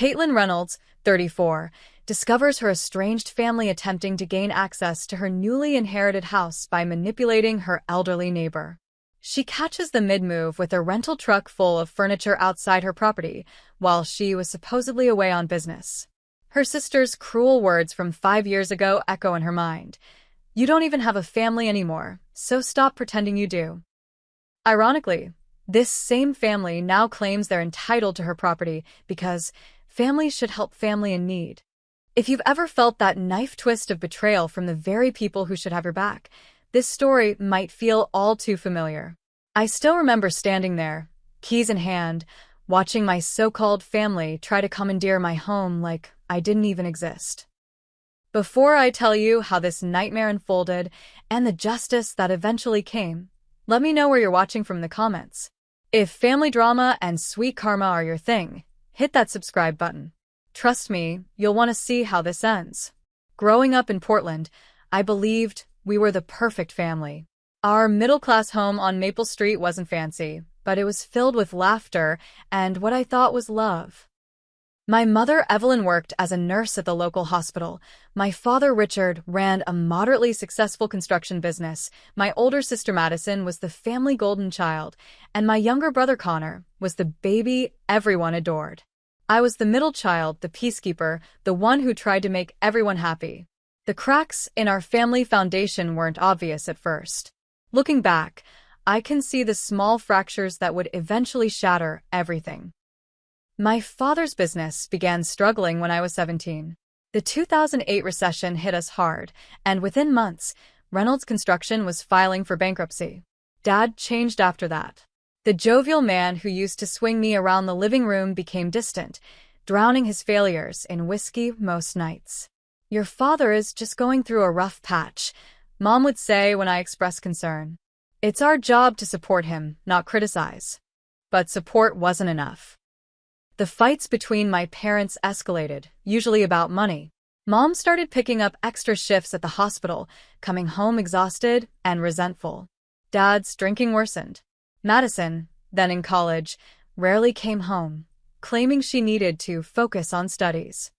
Caitlin Reynolds, 34, discovers her estranged family attempting to gain access to her newly inherited house by manipulating her elderly neighbor. She catches the mid-move with a rental truck full of furniture outside her property, while she was supposedly away on business. Her sister's cruel words from 5 years ago echo in her mind. "You don't even have a family anymore, so stop pretending you do." Ironically, this same family now claims they're entitled to her property because families should help family in need. If you've ever felt that knife twist of betrayal from the very people who should have your back, this story might feel all too familiar. I still remember standing there, keys in hand, watching my so-called family try to commandeer my home like I didn't even exist. Before I tell you how this nightmare unfolded and the justice that eventually came, let me know where you're watching from in the comments. If family drama and sweet karma are your thing, hit that subscribe button. Trust me, you'll want to see how this ends. Growing up in Portland, I believed we were the perfect family. Our middle-class home on Maple Street wasn't fancy, but it was filled with laughter and what I thought was love. My mother, Evelyn, worked as a nurse at the local hospital. My father, Richard, ran a moderately successful construction business. My older sister, Madison, was the family golden child, and my younger brother, Connor, was the baby everyone adored. I was the middle child, the peacekeeper, the one who tried to make everyone happy. The cracks in our family foundation weren't obvious at first. Looking back, I can see the small fractures that would eventually shatter everything. My father's business began struggling when I was 17. The 2008 recession hit us hard, and within months, Reynolds Construction was filing for bankruptcy. Dad changed after that. The jovial man who used to swing me around the living room became distant, drowning his failures in whiskey most nights. "Your father is just going through a rough patch," Mom would say when I expressed concern. "It's our job to support him, not criticize." But support wasn't enough. The fights between my parents escalated, usually about money. Mom started picking up extra shifts at the hospital, coming home exhausted and resentful. Dad's drinking worsened. Madison, then in college, rarely came home, claiming she needed to focus on studies.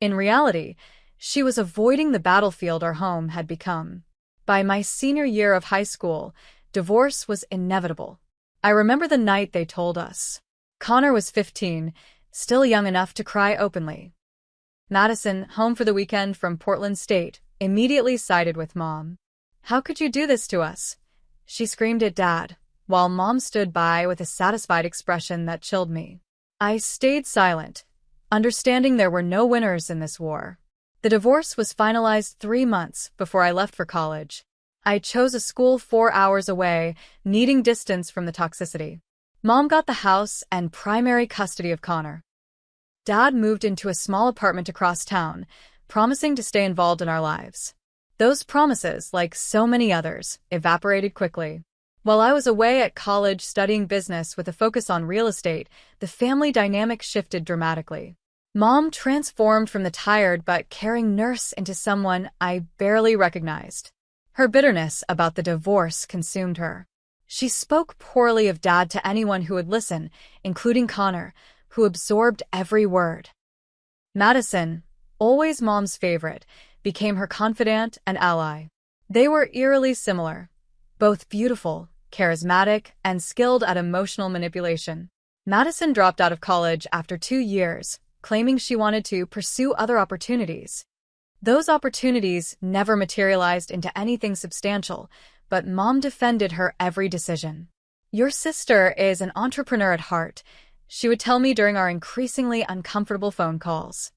In reality, she was avoiding the battlefield our home had become. By my senior year of high school, divorce was inevitable. I remember the night they told us. Connor was 15, still young enough to cry openly. Madison, home for the weekend from Portland State, immediately sided with Mom. "How could you do this to us?" she screamed at Dad, while Mom stood by with a satisfied expression that chilled me. I stayed silent, understanding there were no winners in this war. The divorce was finalized 3 months before I left for college. I chose a school 4 hours away, needing distance from the toxicity. Mom got the house and primary custody of Connor. Dad moved into a small apartment across town, promising to stay involved in our lives. Those promises, like so many others, evaporated quickly. While I was away at college studying business with a focus on real estate, the family dynamic shifted dramatically. Mom transformed from the tired but caring nurse into someone I barely recognized. Her bitterness about the divorce consumed her. She spoke poorly of Dad to anyone who would listen, including Connor, who absorbed every word. Madison, always Mom's favorite, became her confidant and ally. They were eerily similar, both beautiful, charismatic, and skilled at emotional manipulation. Madison dropped out of college after 2 years, claiming she wanted to pursue other opportunities. Those opportunities never materialized into anything substantial, but Mom defended her every decision. "Your sister is an entrepreneur at heart," she would tell me during our increasingly uncomfortable phone calls.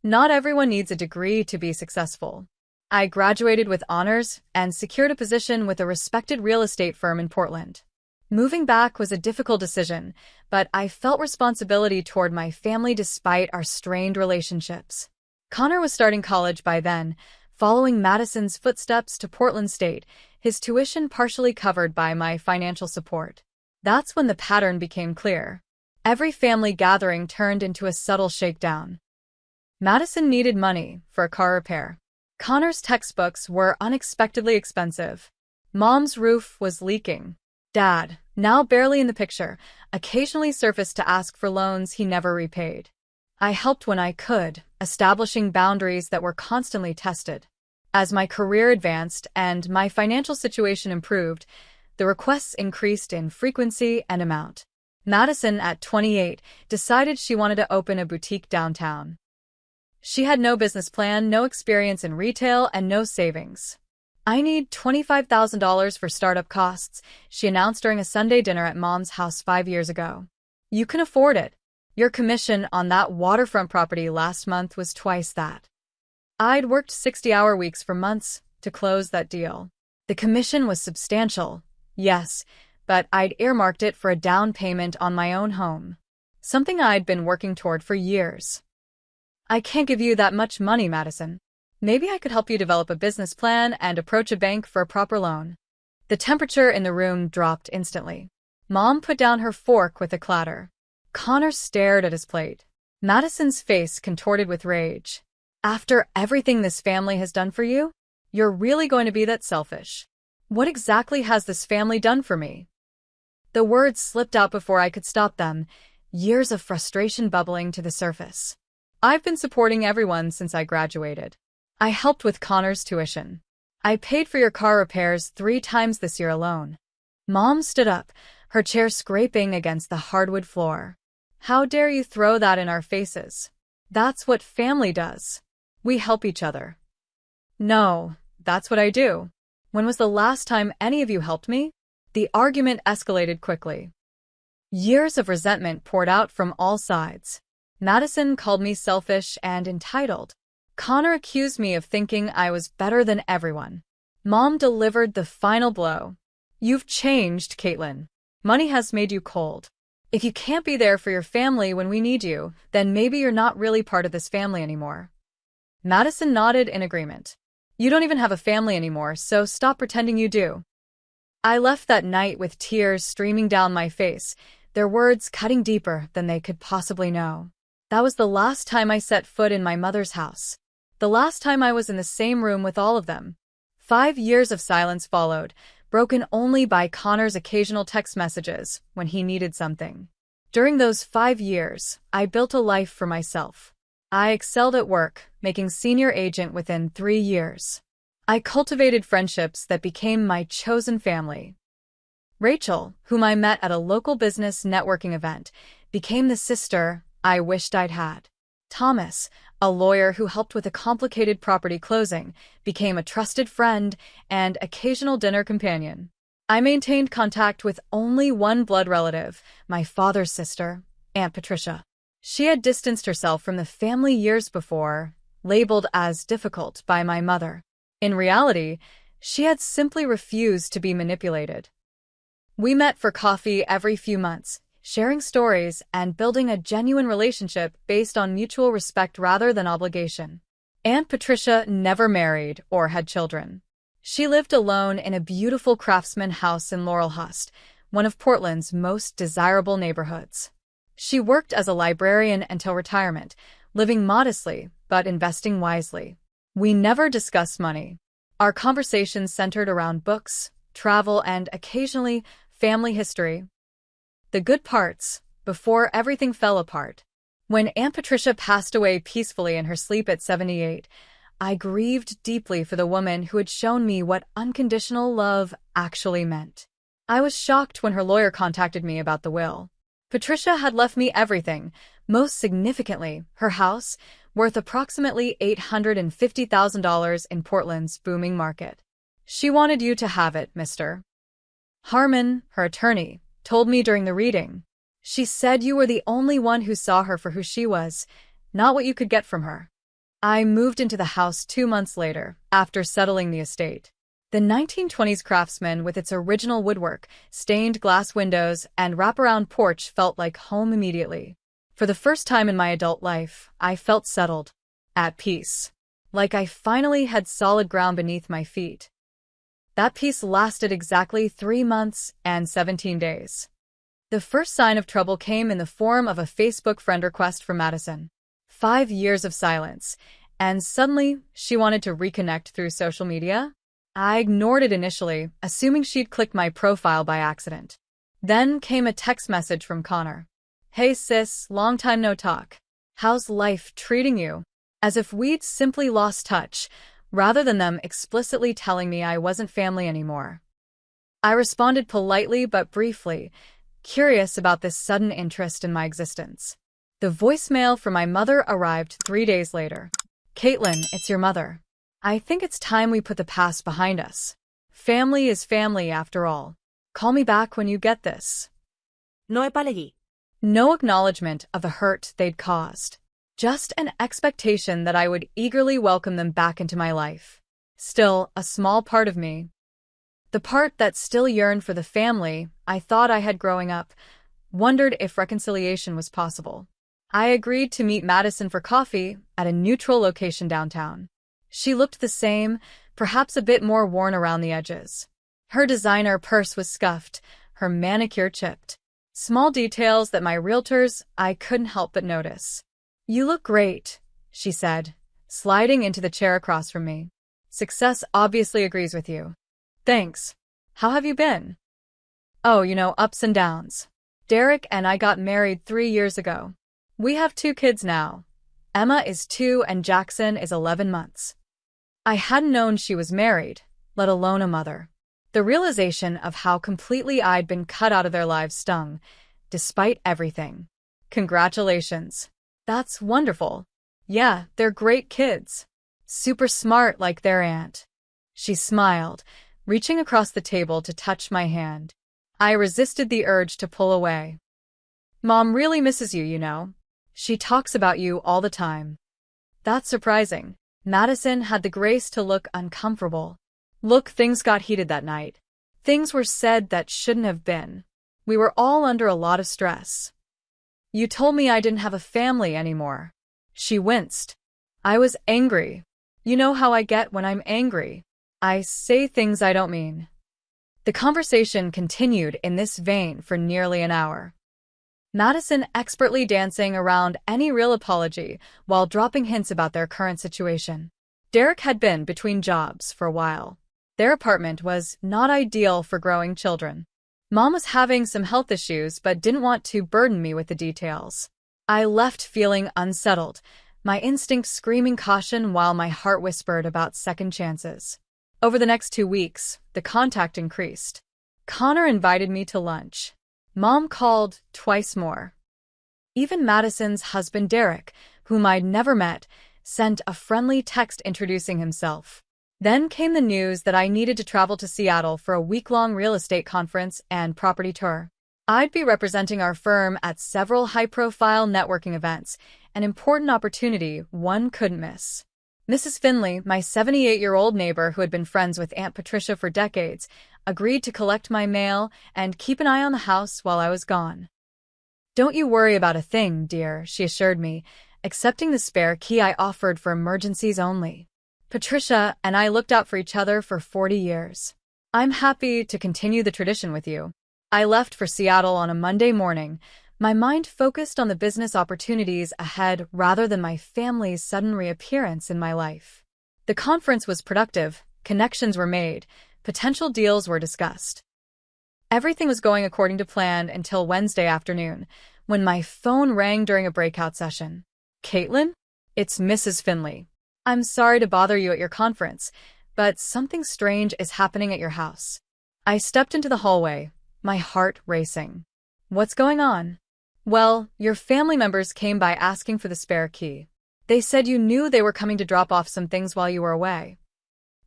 Not everyone needs a degree to be successful. I graduated with honors and secured a position with a respected real estate firm in Portland. Moving back was a difficult decision, but I felt responsibility toward my family despite our strained relationships. Connor was starting college by then, following Madison's footsteps to Portland State, his tuition partially covered by my financial support. That's when the pattern became clear. Every family gathering turned into a subtle shakedown. Madison needed money for a car repair. Connor's textbooks were unexpectedly expensive. Mom's roof was leaking. Dad, now barely in the picture, occasionally surfaced to ask for loans he never repaid. I helped when I could, establishing boundaries that were constantly tested. As my career advanced and my financial situation improved, the requests increased in frequency and amount. Madison, at 28, decided she wanted to open a boutique downtown. She had no business plan, no experience in retail, and no savings. "I need $25,000 for startup costs," she announced during a Sunday dinner at Mom's house 5 years ago. "You can afford it. Your commission on that waterfront property last month was twice that." I'd worked 60-hour weeks for months to close that deal. The commission was substantial, yes, but I'd earmarked it for a down payment on my own home, something I'd been working toward for years. "I can't give you that much money, Madison. Maybe I could help you develop a business plan and approach a bank for a proper loan." The temperature in the room dropped instantly. Mom put down her fork with a clatter. Connor stared at his plate. Madison's face contorted with rage. "After everything this family has done for you? You're really going to be that selfish? What exactly has this family done for me?" The words slipped out before I could stop them, years of frustration bubbling to the surface. "I've been supporting everyone since I graduated. I helped with Connor's tuition. I paid for your car repairs 3 times this year alone." Mom stood up, her chair scraping against the hardwood floor. "How dare you throw that in our faces? That's what family does. We help each other." "No, that's what I do. When was the last time any of you helped me?" The argument escalated quickly. Years of resentment poured out from all sides. Madison called me selfish and entitled. Connor accused me of thinking I was better than everyone. Mom delivered the final blow. "You've changed, Caitlin. Money has made you cold. If you can't be there for your family when we need you, then maybe you're not really part of this family anymore." Madison nodded in agreement. "You don't even have a family anymore, so stop pretending you do." I left that night with tears streaming down my face, their words cutting deeper than they could possibly know. That was the last time I set foot in my mother's house. The last time I was in the same room with all of them. 5 years of silence followed, broken only by Connor's occasional text messages when he needed something. During those 5 years, I built a life for myself. I excelled at work, making senior agent within 3 years. I cultivated friendships that became my chosen family. Rachel, whom I met at a local business networking event, became the sister I wished I'd had. Thomas, a lawyer who helped with a complicated property closing, became a trusted friend and occasional dinner companion. I maintained contact with only one blood relative, my father's sister, Aunt Patricia. She had distanced herself from the family years before, labeled as difficult by my mother. In reality, she had simply refused to be manipulated. We met for coffee every few months, sharing stories and building a genuine relationship based on mutual respect rather than obligation. Aunt Patricia never married or had children. She lived alone in a beautiful craftsman house in Laurelhurst, one of Portland's most desirable neighborhoods. She worked as a librarian until retirement, living modestly but investing wisely. We never discussed money. Our conversations centered around books, travel, and occasionally family history. The good parts, before everything fell apart. When Aunt Patricia passed away peacefully in her sleep at 78, I grieved deeply for the woman who had shown me what unconditional love actually meant. I was shocked when her lawyer contacted me about the will. Patricia had left me everything, most significantly, her house, worth approximately $850,000 in Portland's booming market. "She wanted you to have it, Mr. Harmon," her attorney, told me during the reading. "She said you were the only one who saw her for who she was, not what you could get from her." I moved into the house 2 months later, after settling the estate. The 1920s craftsman with its original woodwork, stained glass windows, and wraparound porch felt like home immediately. For the first time in my adult life, I felt settled, at peace, like I finally had solid ground beneath my feet. That peace lasted exactly 3 months and 17 days. The first sign of trouble came in the form of a Facebook friend request from Madison. 5 years of silence, and suddenly she wanted to reconnect through social media? I ignored it initially, assuming she'd clicked my profile by accident. Then came a text message from Connor. "Hey sis, long time no talk. How's life treating you? As if we'd simply lost touch, rather than them explicitly telling me I wasn't family anymore. I responded politely but briefly, curious about this sudden interest in my existence. The voicemail from my mother arrived 3 days later. "Caitlin, it's your mother. I think it's time we put the past behind us. Family is family after all. Call me back when you get this." No apology. No acknowledgement of the hurt they'd caused. Just an expectation that I would eagerly welcome them back into my life. Still, a small part of me, the part that still yearned for the family I thought I had growing up, wondered if reconciliation was possible. I agreed to meet Madison for coffee at a neutral location downtown. She looked the same, perhaps a bit more worn around the edges. Her designer purse was scuffed, her manicure chipped. Small details that my realtors I couldn't help but notice. "You look great," she said, sliding into the chair across from me. "Success obviously agrees with you." "Thanks. How have you been?" "Oh, ups and downs. Derek and I got married 3 years ago. We have 2 kids now. Emma is 2 and Jackson is 11 months. I hadn't known she was married, let alone a mother. The realization of how completely I'd been cut out of their lives stung, despite everything. "Congratulations. That's wonderful. Yeah, they're great kids. Super smart like their aunt." She smiled, reaching across the table to touch my hand. I resisted the urge to pull away. "Mom really misses you. She talks about you all the time." "That's surprising." Madison had the grace to look uncomfortable. "Look, things got heated that night. Things were said that shouldn't have been. We were all under a lot of stress. You told me I didn't have a family anymore." She winced. I was angry. You know how I get when I'm angry. I say things I don't mean. The conversation continued in this vein for nearly an hour. Madison expertly dancing around any real apology while dropping hints about their current situation. Derek had been between jobs for a while. Their apartment was not ideal for growing children. Mom was having some health issues but didn't want to burden me with the details. I left feeling unsettled, my instinct screaming caution while my heart whispered about second chances. Over the next 2 weeks, the contact increased. Connor invited me to lunch. Mom called twice more. Even Madison's husband Derek, whom I'd never met, sent a friendly text introducing himself. Then came the news that I needed to travel to Seattle for a week-long real estate conference and property tour. I'd be representing our firm at several high-profile networking events, an important opportunity one couldn't miss. Mrs. Finley, my 78-year-old neighbor who had been friends with Aunt Patricia for decades, agreed to collect my mail and keep an eye on the house while I was gone. "Don't you worry about a thing, dear," she assured me, accepting the spare key I offered for emergencies only. "Patricia and I looked out for each other for 40 years. I'm happy to continue the tradition with you." I left for Seattle on a Monday morning, my mind focused on the business opportunities ahead rather than my family's sudden reappearance in my life. The conference was productive, connections were made, potential deals were discussed. Everything was going according to plan until Wednesday afternoon, when my phone rang during a breakout session. "Caitlin? It's Mrs. Finley. I'm sorry to bother you at your conference, but something strange is happening at your house." I stepped into the hallway, my heart racing. "What's going on?" "Well, your family members came by asking for the spare key. They said you knew they were coming to drop off some things while you were away."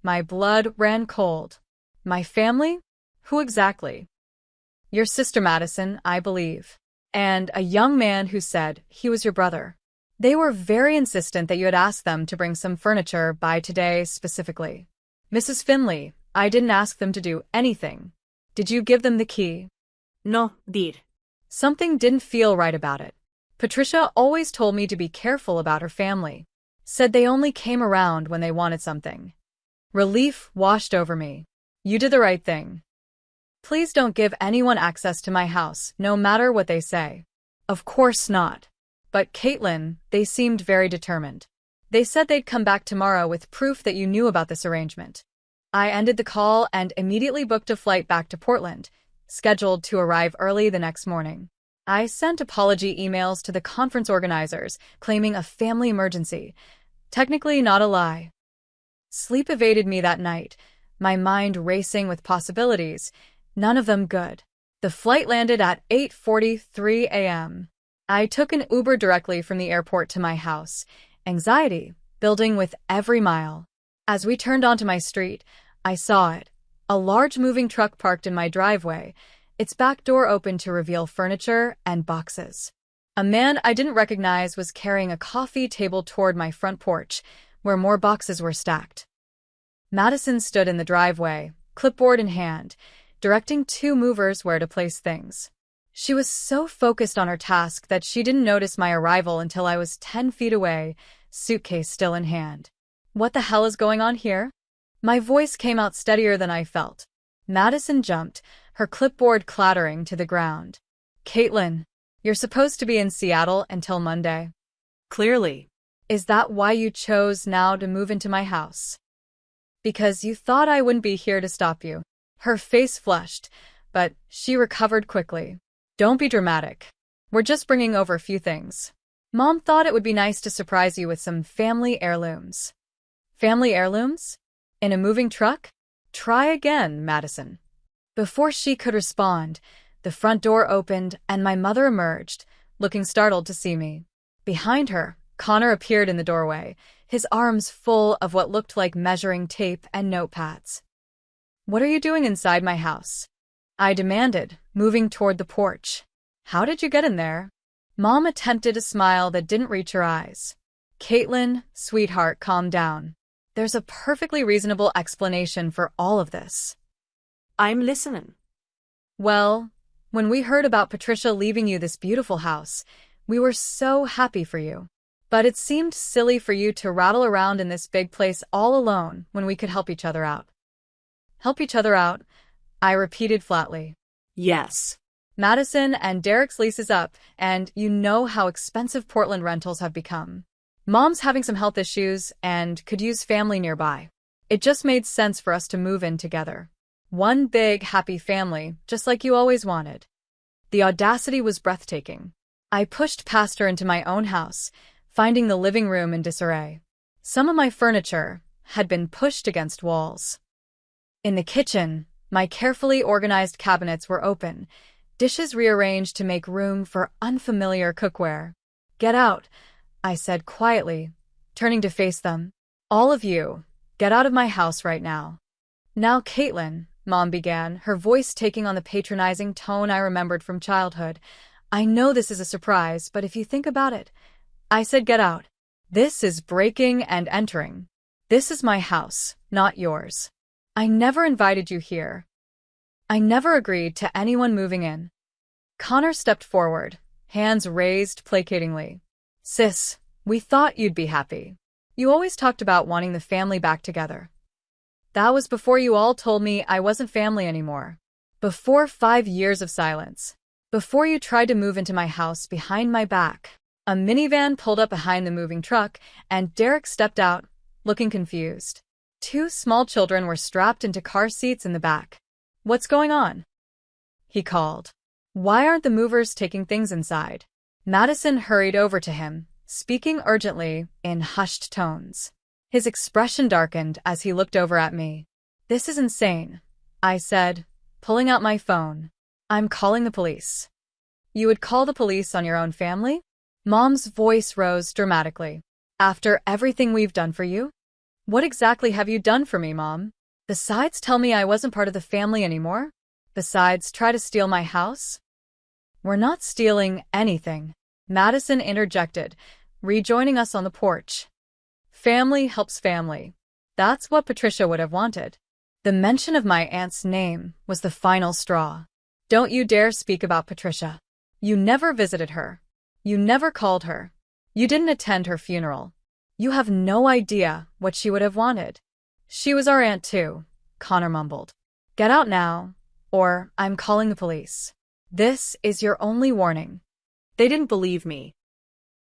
My blood ran cold. "My family? Who exactly?" "Your sister Madison, I believe. And a young man who said he was your brother. They were very insistent that you had asked them to bring some furniture by today specifically." "Mrs. Finley, I didn't ask them to do anything. Did you give them the key?" No, dear." Something didn't feel right about it. Patricia always told me to be careful about her family. Said they only came around when they wanted something. Relief washed over me. "You did the right thing. Please don't give anyone access to my house, no matter what they say." "Of course not." "But Caitlin," they seemed very determined. "They said they'd come back tomorrow with proof that you knew about this arrangement." I ended the call and immediately booked a flight back to Portland, scheduled to arrive early the next morning. I sent apology emails to the conference organizers, claiming a family emergency. Technically not a lie. Sleep evaded me that night, my mind racing with possibilities, none of them good. The flight landed at 8:43 a.m. I took an Uber directly from the airport to my house, anxiety building with every mile. As we turned onto my street, I saw it, a large moving truck parked in my driveway, its back door open to reveal furniture and boxes. A man I didn't recognize was carrying a coffee table toward my front porch, where more boxes were stacked. Madison stood in the driveway, clipboard in hand, directing two movers where to place things. She was so focused on her task that she didn't notice my arrival until I was 10 feet away, suitcase still in hand. What the hell is going on here? My voice came out steadier than I felt. Madison jumped, her clipboard clattering to the ground. Caitlin, you're supposed to be in Seattle until Monday. Clearly. Is that why you chose now to move into my house? Because you thought I wouldn't be here to stop you. Her face flushed, but she recovered quickly. Don't be dramatic. We're just bringing over a few things. Mom thought it would be nice to surprise you with some family heirlooms. Family heirlooms? In a moving truck? Try again, Madison. Before she could respond, the front door opened and my mother emerged, looking startled to see me. Behind her, Connor appeared in the doorway, his arms full of what looked like measuring tape and notepads. What are you doing inside my house? I demanded, moving toward the porch. How did you get in there? Mom attempted a smile that didn't reach her eyes. Caitlin, sweetheart, calm down. There's a perfectly reasonable explanation for all of this. I'm listening. Well, when we heard about Patricia leaving you this beautiful house, we were so happy for you. But it seemed silly for you to rattle around in this big place all alone when we could help each other out. Help each other out, I repeated flatly. Yes. Madison and Derek's lease is up, and you know how expensive Portland rentals have become. Mom's having some health issues and could use family nearby. It just made sense for us to move in together. One big, happy family, just like you always wanted. The audacity was breathtaking. I pushed past her into my own house, finding the living room in disarray. Some of my furniture had been pushed against walls. In the kitchen, my carefully organized cabinets were open, dishes rearranged to make room for unfamiliar cookware. Get out, I said quietly, turning to face them. All of you, get out of my house right now. Now, Caitlin, Mom began, her voice taking on the patronizing tone I remembered from childhood. I know this is a surprise, but if you think about it, I said get out. This is breaking and entering. This is my house, not yours. I never invited you here. I never agreed to anyone moving in. Connor stepped forward, hands raised placatingly. Sis, we thought you'd be happy. You always talked about wanting the family back together. That was before you all told me I wasn't family anymore. Before 5 years of silence. Before you tried to move into my house behind my back. A minivan pulled up behind the moving truck, and Derek stepped out, looking confused. 2 small children were strapped into car seats in the back. What's going on? He called. Why aren't the movers taking things inside? Madison hurried over to him, speaking urgently in hushed tones. His expression darkened as he looked over at me. This is insane, I said, pulling out my phone. I'm calling the police. You would call the police on your own family? Mom's voice rose dramatically. After everything we've done for you? What exactly have you done for me, Mom? Besides tell me I wasn't part of the family anymore? Besides try to steal my house? We're not stealing anything, Madison interjected, rejoining us on the porch. Family helps family. That's what Patricia would have wanted. The mention of my aunt's name was the final straw. Don't you dare speak about Patricia. You never visited her. You never called her. You didn't attend her funeral. You have no idea what she would have wanted. She was our aunt too, Connor mumbled. Get out now, or I'm calling the police. This is your only warning. They didn't believe me.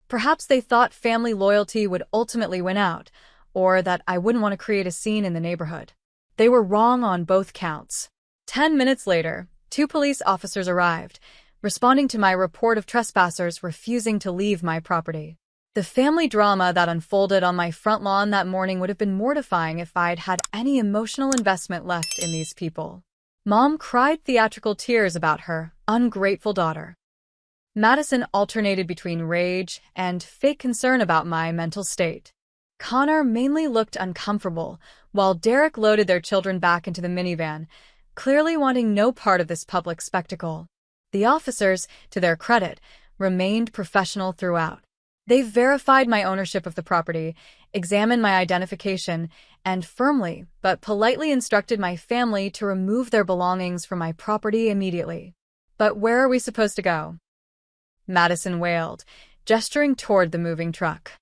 Perhaps they thought family loyalty would ultimately win out, or that I wouldn't want to create a scene in the neighborhood. They were wrong on both counts. 10 minutes later, 2 police officers arrived, responding to my report of trespassers refusing to leave my property. The family drama that unfolded on my front lawn that morning would have been mortifying if I'd had any emotional investment left in these people. Mom cried theatrical tears about her ungrateful daughter. Madison alternated between rage and fake concern about my mental state. Connor mainly looked uncomfortable, while Derek loaded their children back into the minivan, clearly wanting no part of this public spectacle. The officers, to their credit, remained professional throughout. They verified my ownership of the property, examined my identification, and firmly but politely instructed my family to remove their belongings from my property immediately. But where are we supposed to go? Madison wailed, gesturing toward the moving truck.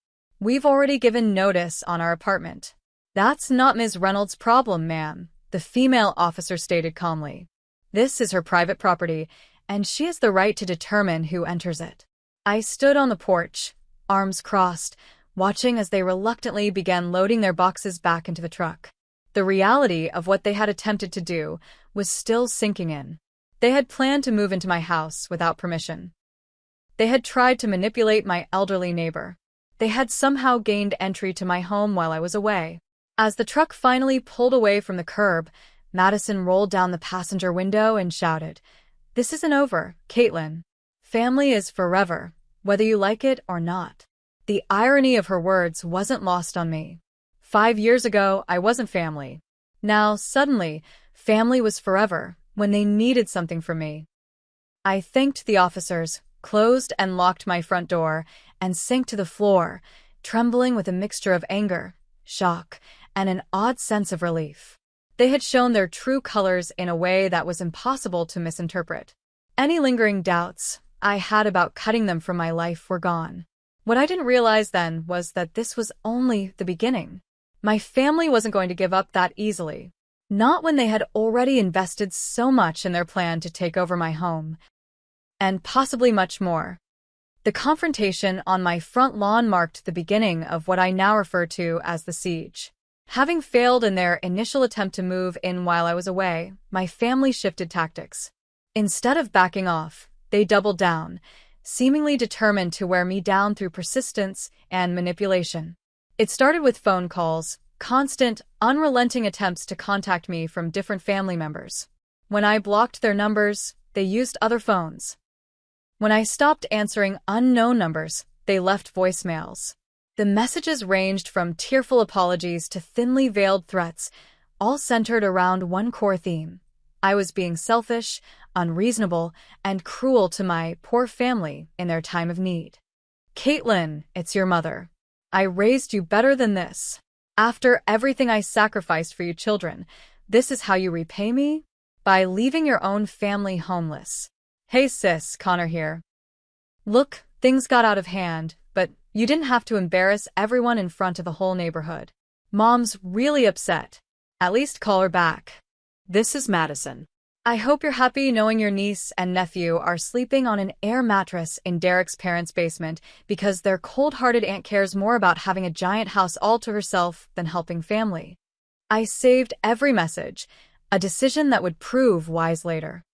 We've already given notice on our apartment. That's not Ms. Reynolds' problem, ma'am, the female officer stated calmly. This is her private property, and she has the right to determine who enters it. I stood on the porch, arms crossed, watching as they reluctantly began loading their boxes back into the truck. The reality of what they had attempted to do was still sinking in. They had planned to move into my house without permission. They had tried to manipulate my elderly neighbor. They had somehow gained entry to my home while I was away. As the truck finally pulled away from the curb, Madison rolled down the passenger window and shouted, "This isn't over, Caitlin. Family is forever, whether you like it or not." The irony of her words wasn't lost on me. 5 years ago, I wasn't family. Now, suddenly, family was forever when they needed something from me. I thanked the officers, closed and locked my front door, and sank to the floor, trembling with a mixture of anger, shock, and an odd sense of relief. They had shown their true colors in a way that was impossible to misinterpret. Any lingering doubts I had about cutting them from my life were gone. What I didn't realize then was that this was only the beginning. My family wasn't going to give up that easily. Not when they had already invested so much in their plan to take over my home. And possibly much more. The confrontation on my front lawn marked the beginning of what I now refer to as the siege. Having failed in their initial attempt to move in while I was away, my family shifted tactics. Instead of backing off, they doubled down, seemingly determined to wear me down through persistence and manipulation. It started with phone calls, constant, unrelenting attempts to contact me from different family members. When I blocked their numbers, they used other phones. When I stopped answering unknown numbers, they left voicemails. The messages ranged from tearful apologies to thinly veiled threats, all centered around one core theme. I was being selfish, unreasonable, and cruel to my poor family in their time of need. "Caitlin, it's your mother. I raised you better than this. After everything I sacrificed for you children, this is how you repay me? By leaving your own family homeless. Hey sis, Connor here. Look, things got out of hand, but you didn't have to embarrass everyone in front of the whole neighborhood. Mom's really upset. At least call her back. This is Madison. I hope you're happy knowing your niece and nephew are sleeping on an air mattress in Derek's parents' basement because their cold-hearted aunt cares more about having a giant house all to herself than helping family. I saved every message, a decision that would prove wise later.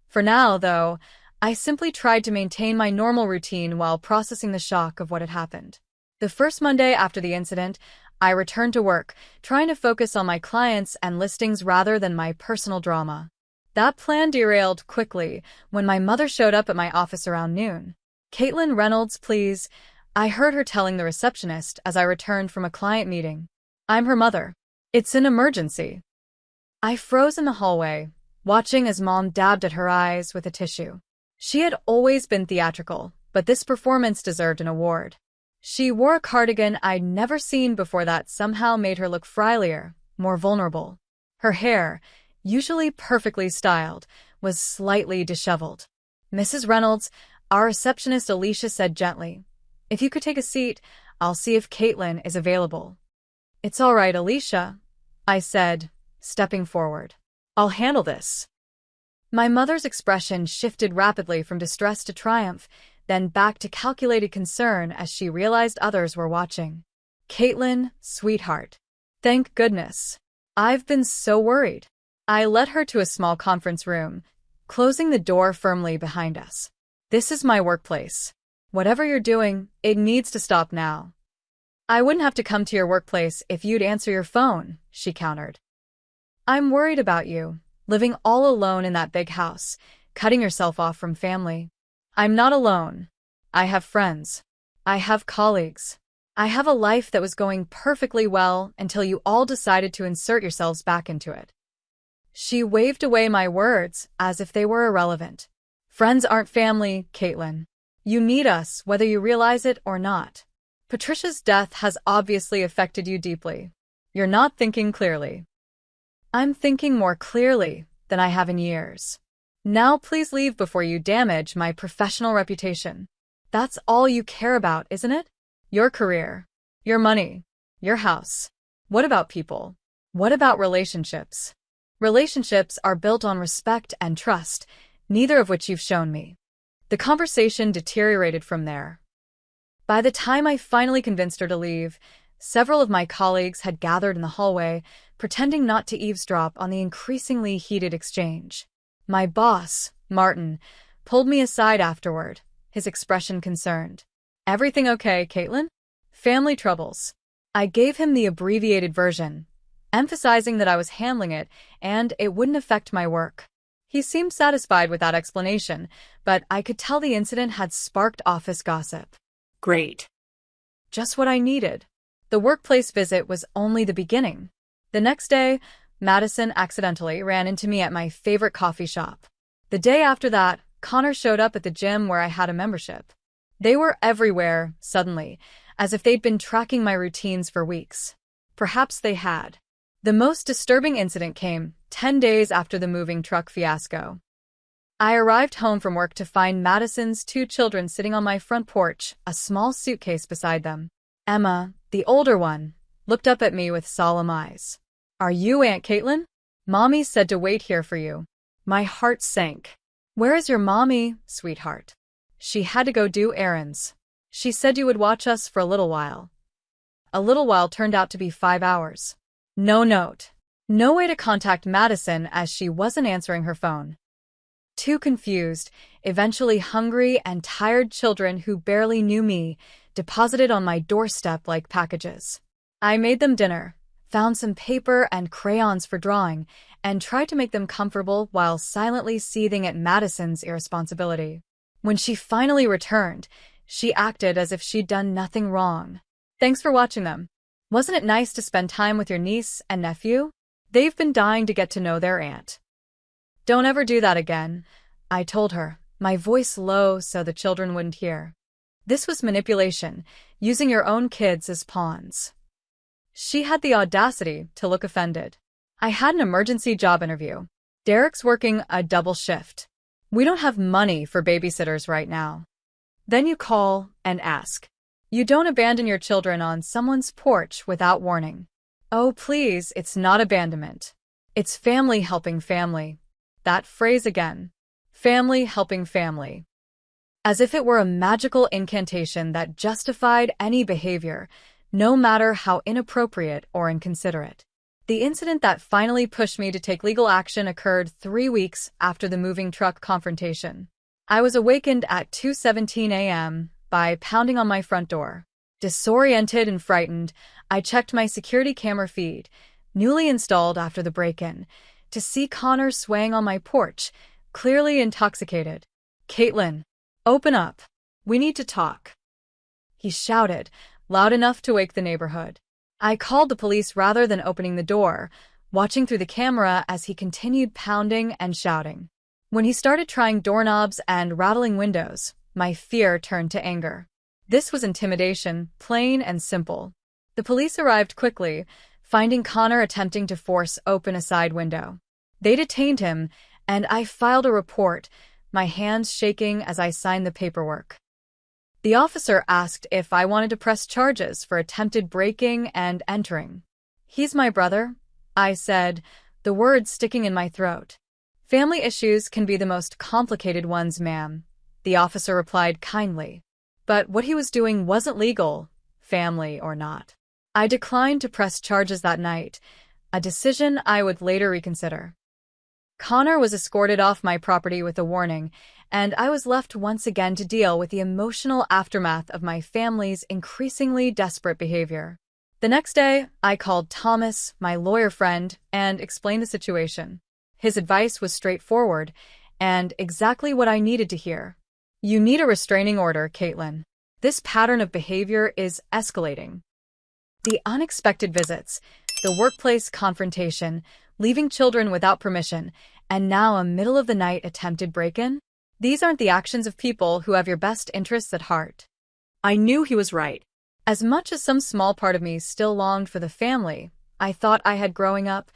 For now, though, I simply tried to maintain my normal routine while processing the shock of what had happened. The first Monday after the incident, I returned to work, trying to focus on my clients and listings rather than my personal drama. That plan derailed quickly when my mother showed up at my office around noon. "Caitlin Reynolds, please," I heard her telling the receptionist as I returned from a client meeting. "I'm her mother. It's an emergency." I froze in the hallway, watching as Mom dabbed at her eyes with a tissue. She had always been theatrical, but this performance deserved an award. She wore a cardigan I'd never seen before that somehow made her look frilier, more vulnerable. Her hair, usually perfectly styled, was slightly disheveled. "Mrs. Reynolds," our receptionist Alicia said gently, "if you could take a seat, I'll see if Caitlin is available." "It's all right, Alicia," I said, stepping forward. "I'll handle this." My mother's expression shifted rapidly from distress to triumph, then back to calculated concern as she realized others were watching. "Caitlin, sweetheart. Thank goodness. I've been so worried." I led her to a small conference room, closing the door firmly behind us. "This is my workplace. Whatever you're doing, it needs to stop now." "I wouldn't have to come to your workplace if you'd answer your phone," she countered. "I'm worried about you, living all alone in that big house, cutting yourself off from family." "I'm not alone. I have friends. I have colleagues. I have a life that was going perfectly well until you all decided to insert yourselves back into it." She waved away my words as if they were irrelevant. "Friends aren't family, Caitlin. You need us whether you realize it or not. Patricia's death has obviously affected you deeply. You're not thinking clearly." "I'm thinking more clearly than I have in years. Now please leave before you damage my professional reputation. That's all you care about, isn't it? Your career, your money, your house. What about people? What about relationships? Relationships are built on respect and trust, neither of which you've shown me." The conversation deteriorated from there. By the time I finally convinced her to leave, several of my colleagues had gathered in the hallway, pretending not to eavesdrop on the increasingly heated exchange. My boss, Martin, pulled me aside afterward, his expression concerned. "Everything okay, Caitlin?" "Family troubles." I gave him the abbreviated version, emphasizing that I was handling it and it wouldn't affect my work. He seemed satisfied with that explanation, but I could tell the incident had sparked office gossip. Great. Just what I needed. The workplace visit was only the beginning. The next day, Madison accidentally ran into me at my favorite coffee shop. The day after that, Connor showed up at the gym where I had a membership. They were everywhere, suddenly, as if they'd been tracking my routines for weeks. Perhaps they had. The most disturbing incident came 10 days after the moving truck fiasco. I arrived home from work to find Madison's 2 children sitting on my front porch, a small suitcase beside them. Emma, the older one, looked up at me with solemn eyes. "Are you Aunt Caitlin? Mommy said to wait here for you." My heart sank. "Where is your mommy, sweetheart?" "She had to go do errands. She said you would watch us for a little while." A little while turned out to be 5 hours. No note. No way to contact Madison as she wasn't answering her phone. 2 confused, eventually hungry and tired children who barely knew me deposited on my doorstep like packages. I made them dinner, found some paper and crayons for drawing, and tried to make them comfortable while silently seething at Madison's irresponsibility. When she finally returned, she acted as if she'd done nothing wrong. "Thanks for watching them. Wasn't it nice to spend time with your niece and nephew? They've been dying to get to know their aunt." "Don't ever do that again," I told her, my voice low so the children wouldn't hear. This was manipulation, using your own kids as pawns. She had the audacity to look offended. "I had an emergency job interview. Derek's working a double shift. We don't have money for babysitters right now." Then you call and ask. You don't abandon your children on someone's porch without warning. Oh, please, it's not abandonment. It's family helping family. That phrase again. Family helping family. As if it were a magical incantation that justified any behavior, no matter how inappropriate or inconsiderate. The incident that finally pushed me to take legal action occurred 3 weeks after the moving truck confrontation. I was awakened at 2:17 a.m. by pounding on my front door. Disoriented and frightened, I checked my security camera feed, newly installed after the break-in, to see Connor swaying on my porch, clearly intoxicated. "Caitlin, open up. We need to talk," he shouted, loud enough to wake the neighborhood. I called the police rather than opening the door, watching through the camera as he continued pounding and shouting. When he started trying doorknobs and rattling windows, my fear turned to anger. This was intimidation, plain and simple. The police arrived quickly, finding Connor attempting to force open a side window. They detained him, and I filed a report, my hands shaking as I signed the paperwork. The officer asked if I wanted to press charges for attempted breaking and entering. "He's my brother," I said, the words sticking in my throat. "Family issues can be the most complicated ones, ma'am," the officer replied kindly. But what he was doing wasn't legal, family or not. I declined to press charges that night, a decision I would later reconsider. Connor was escorted off my property with a warning, and I was left once again to deal with the emotional aftermath of my family's increasingly desperate behavior. The next day, I called Thomas, my lawyer friend, and explained the situation. His advice was straightforward and exactly what I needed to hear. You need a restraining order, Caitlin. This pattern of behavior is escalating. The unexpected visits, the workplace confrontation, leaving children without permission, and now a middle-of-the-night attempted break-in? These aren't the actions of people who have your best interests at heart. I knew he was right. As much as some small part of me still longed for the family I thought I had growing up,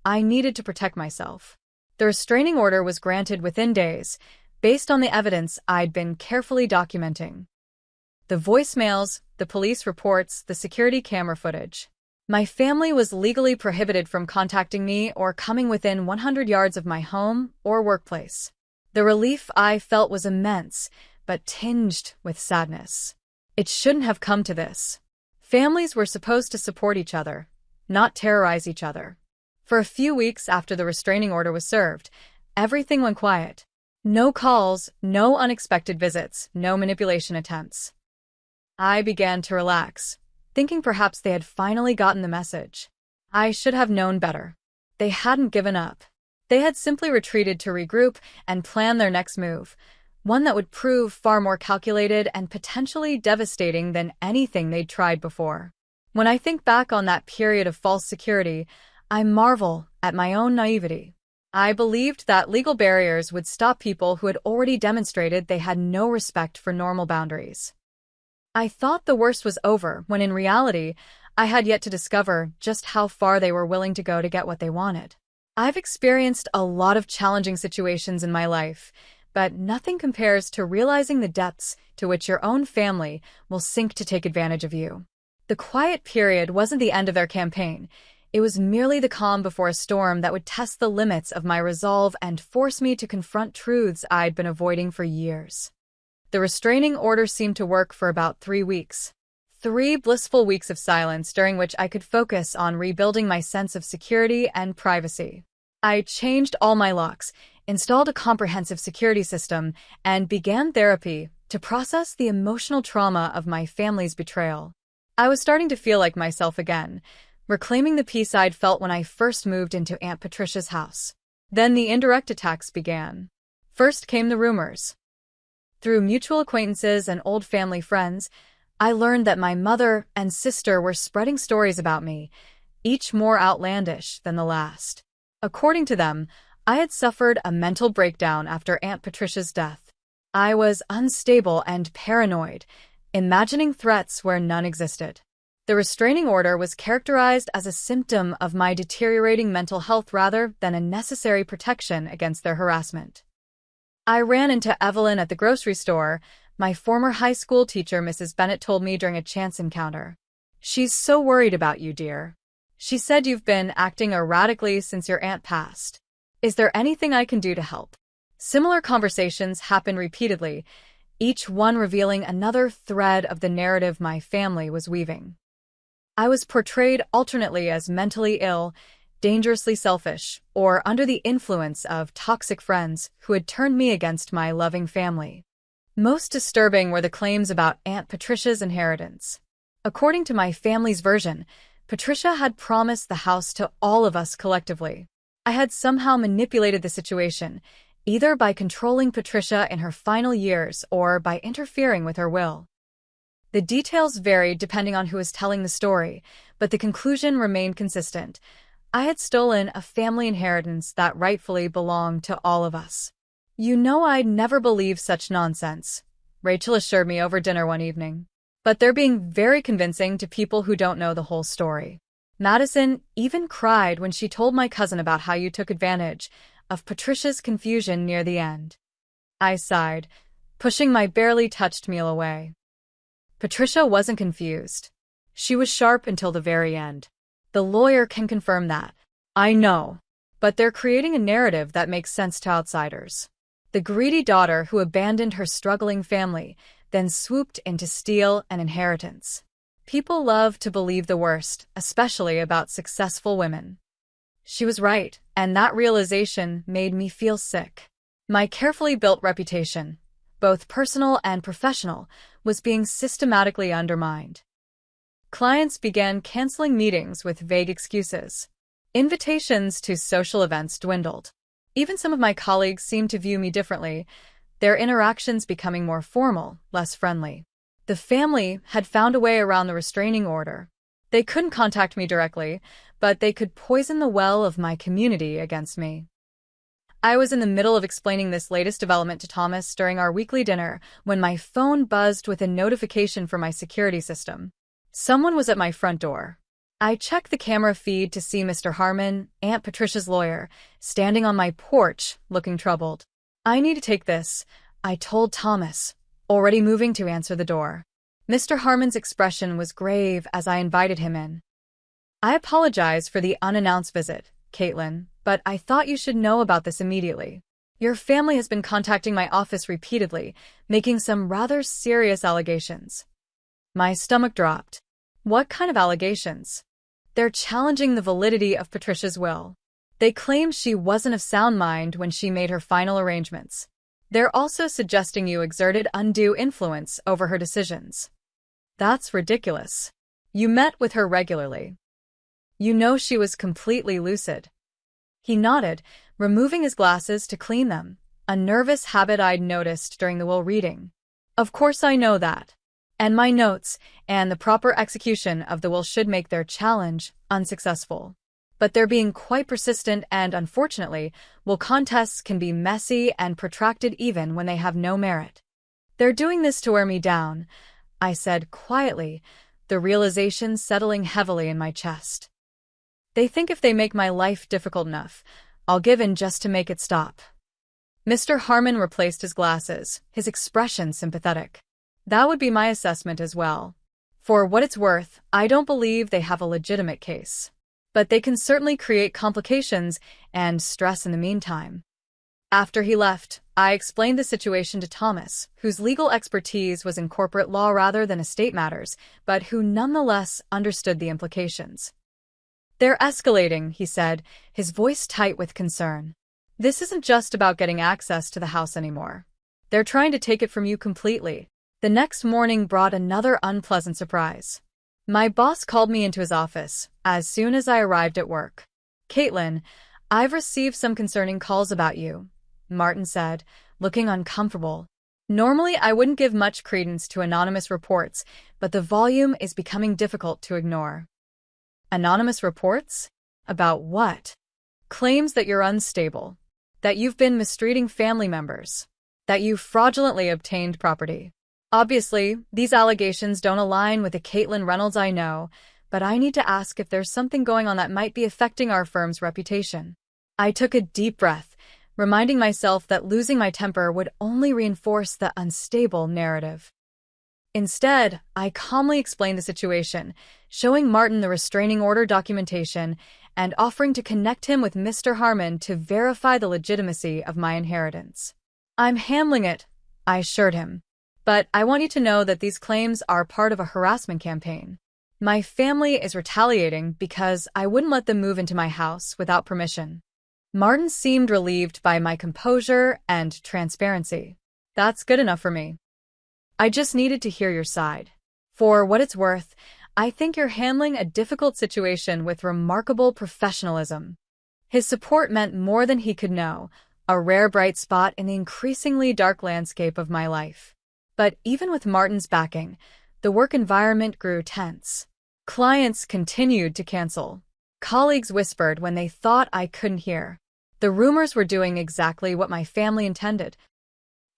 I needed to protect myself. The restraining order was granted within days, based on the evidence I'd been carefully documenting. The voicemails, the police reports, the security camera footage. My family was legally prohibited from contacting me or coming within 100 yards of my home or workplace. The relief I felt was immense, but tinged with sadness. It shouldn't have come to this. Families were supposed to support each other, not terrorize each other. For a few weeks after the restraining order was served, everything went quiet. No calls, no unexpected visits, no manipulation attempts. I began to relax, thinking perhaps they had finally gotten the message. I should have known better. They hadn't given up. They had simply retreated to regroup and plan their next move, one that would prove far more calculated and potentially devastating than anything they'd tried before. When I think back on that period of false security, I marvel at my own naivety. I believed that legal barriers would stop people who had already demonstrated they had no respect for normal boundaries. I thought the worst was over, when in reality, I had yet to discover just how far they were willing to go to get what they wanted. I've experienced a lot of challenging situations in my life, but nothing compares to realizing the depths to which your own family will sink to take advantage of you. The quiet period wasn't the end of their campaign. It was merely the calm before a storm that would test the limits of my resolve and force me to confront truths I'd been avoiding for years. The restraining order seemed to work for about 3 weeks. 3 blissful weeks of silence during which I could focus on rebuilding my sense of security and privacy. I changed all my locks, installed a comprehensive security system, and began therapy to process the emotional trauma of my family's betrayal. I was starting to feel like myself again, reclaiming the peace I'd felt when I first moved into Aunt Patricia's house. Then the indirect attacks began. First came the rumors. Through mutual acquaintances and old family friends, I learned that my mother and sister were spreading stories about me, each more outlandish than the last. According to them, I had suffered a mental breakdown after Aunt Patricia's death. I was unstable and paranoid, imagining threats where none existed. The restraining order was characterized as a symptom of my deteriorating mental health rather than a necessary protection against their harassment. I ran into Evelyn at the grocery store, my former high school teacher Mrs. Bennett told me during a chance encounter. "She's so worried about you, dear. She said you've been acting erratically since your aunt passed. Is there anything I can do to help?" Similar conversations happened repeatedly, each one revealing another thread of the narrative my family was weaving. I was portrayed alternately as mentally ill, dangerously selfish, or under the influence of toxic friends who had turned me against my loving family. Most disturbing were the claims about Aunt Patricia's inheritance. According to my family's version, Patricia had promised the house to all of us collectively. I had somehow manipulated the situation, either by controlling Patricia in her final years or by interfering with her will. The details varied depending on who was telling the story, but the conclusion remained consistent. I had stolen a family inheritance that rightfully belonged to all of us. "You know I'd never believe such nonsense," Rachel assured me over dinner one evening. "But they're being very convincing to people who don't know the whole story. Madison even cried when she told my cousin about how you took advantage of Patricia's confusion near the end." I sighed, pushing my barely touched meal away. Patricia wasn't confused. She was sharp until the very end. The lawyer can confirm that. I know. But they're creating a narrative that makes sense to outsiders. The greedy daughter who abandoned her struggling family, then swooped in to steal an inheritance. People love to believe the worst, especially about successful women. She was right, and that realization made me feel sick. My carefully built reputation, both personal and professional, was being systematically undermined. Clients began canceling meetings with vague excuses. Invitations to social events dwindled. Even some of my colleagues seemed to view me differently, their interactions becoming more formal, less friendly. The family had found a way around the restraining order. They couldn't contact me directly, but they could poison the well of my community against me. I was in the middle of explaining this latest development to Thomas during our weekly dinner when my phone buzzed with a notification from my security system. Someone was at my front door. I checked the camera feed to see Mr. Harmon, Aunt Patricia's lawyer, standing on my porch, looking troubled. "I need to take this," I told Thomas, already moving to answer the door. Mr. Harmon's expression was grave as I invited him in. "I apologize for the unannounced visit, Caitlin, but I thought you should know about this immediately. Your family has been contacting my office repeatedly, making some rather serious allegations." My stomach dropped. What kind of allegations? They're challenging the validity of Patricia's will. They claim she wasn't of sound mind when she made her final arrangements. They're also suggesting you exerted undue influence over her decisions. That's ridiculous. You met with her regularly. You know she was completely lucid. He nodded, removing his glasses to clean them, a nervous habit I'd noticed during the will reading. Of course I know that. And my notes and the proper execution of the will should make their challenge unsuccessful. But they're being quite persistent and, unfortunately, will contests can be messy and protracted even when they have no merit. They're doing this to wear me down, I said quietly, the realization settling heavily in my chest. They think if they make my life difficult enough, I'll give in just to make it stop. Mr. Harmon replaced his glasses, his expression sympathetic. That would be my assessment as well. For what it's worth, I don't believe they have a legitimate case. But they can certainly create complications and stress in the meantime. After he left, I explained the situation to Thomas, whose legal expertise was in corporate law rather than estate matters, but who nonetheless understood the implications. "They're escalating," he said, his voice tight with concern. "This isn't just about getting access to the house anymore. They're trying to take it from you completely." The next morning brought another unpleasant surprise. My boss called me into his office as soon as I arrived at work. "Caitlin, I've received some concerning calls about you," Martin said, looking uncomfortable. Normally, I wouldn't give much credence to anonymous reports, but the volume is becoming difficult to ignore. "Anonymous reports? About what?" "Claims that you're unstable, that you've been mistreating family members, that you fraudulently obtained property. Obviously, these allegations don't align with the Caitlin Reynolds I know, but I need to ask if there's something going on that might be affecting our firm's reputation." I took a deep breath, reminding myself that losing my temper would only reinforce the unstable narrative. Instead, I calmly explained the situation, showing Martin the restraining order documentation and offering to connect him with Mr. Harmon to verify the legitimacy of my inheritance. "I'm handling it," I assured him. "But I want you to know that these claims are part of a harassment campaign. My family is retaliating because I wouldn't let them move into my house without permission." Martin seemed relieved by my composure and transparency. "That's good enough for me. I just needed to hear your side. For what it's worth, I think you're handling a difficult situation with remarkable professionalism." His support meant more than he could know, a rare bright spot in the increasingly dark landscape of my life. But even with Martin's backing, the work environment grew tense. Clients continued to cancel. Colleagues whispered when they thought I couldn't hear. The rumors were doing exactly what my family intended,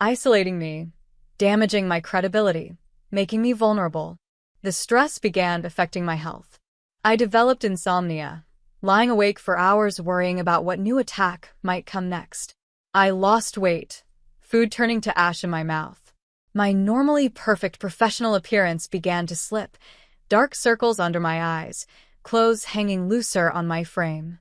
isolating me, damaging my credibility, making me vulnerable. The stress began affecting my health. I developed insomnia, lying awake for hours worrying about what new attack might come next. I lost weight, food turning to ash in my mouth. My normally perfect professional appearance began to slip, dark circles under my eyes, clothes hanging looser on my frame.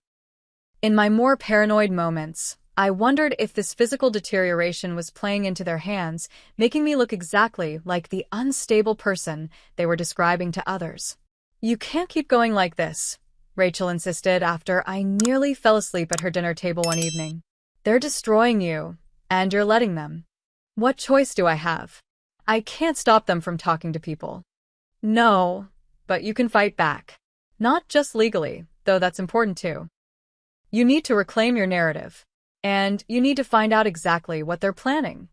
In my more paranoid moments, I wondered if this physical deterioration was playing into their hands, making me look exactly like the unstable person they were describing to others. "You can't keep going like this," Rachel insisted after I nearly fell asleep at her dinner table one evening. They're destroying you, and you're letting them. What choice do I have? I can't stop them from talking to people. No, but you can fight back. Not just legally, though that's important too. You need to reclaim your narrative. And you need to find out exactly what they're planning.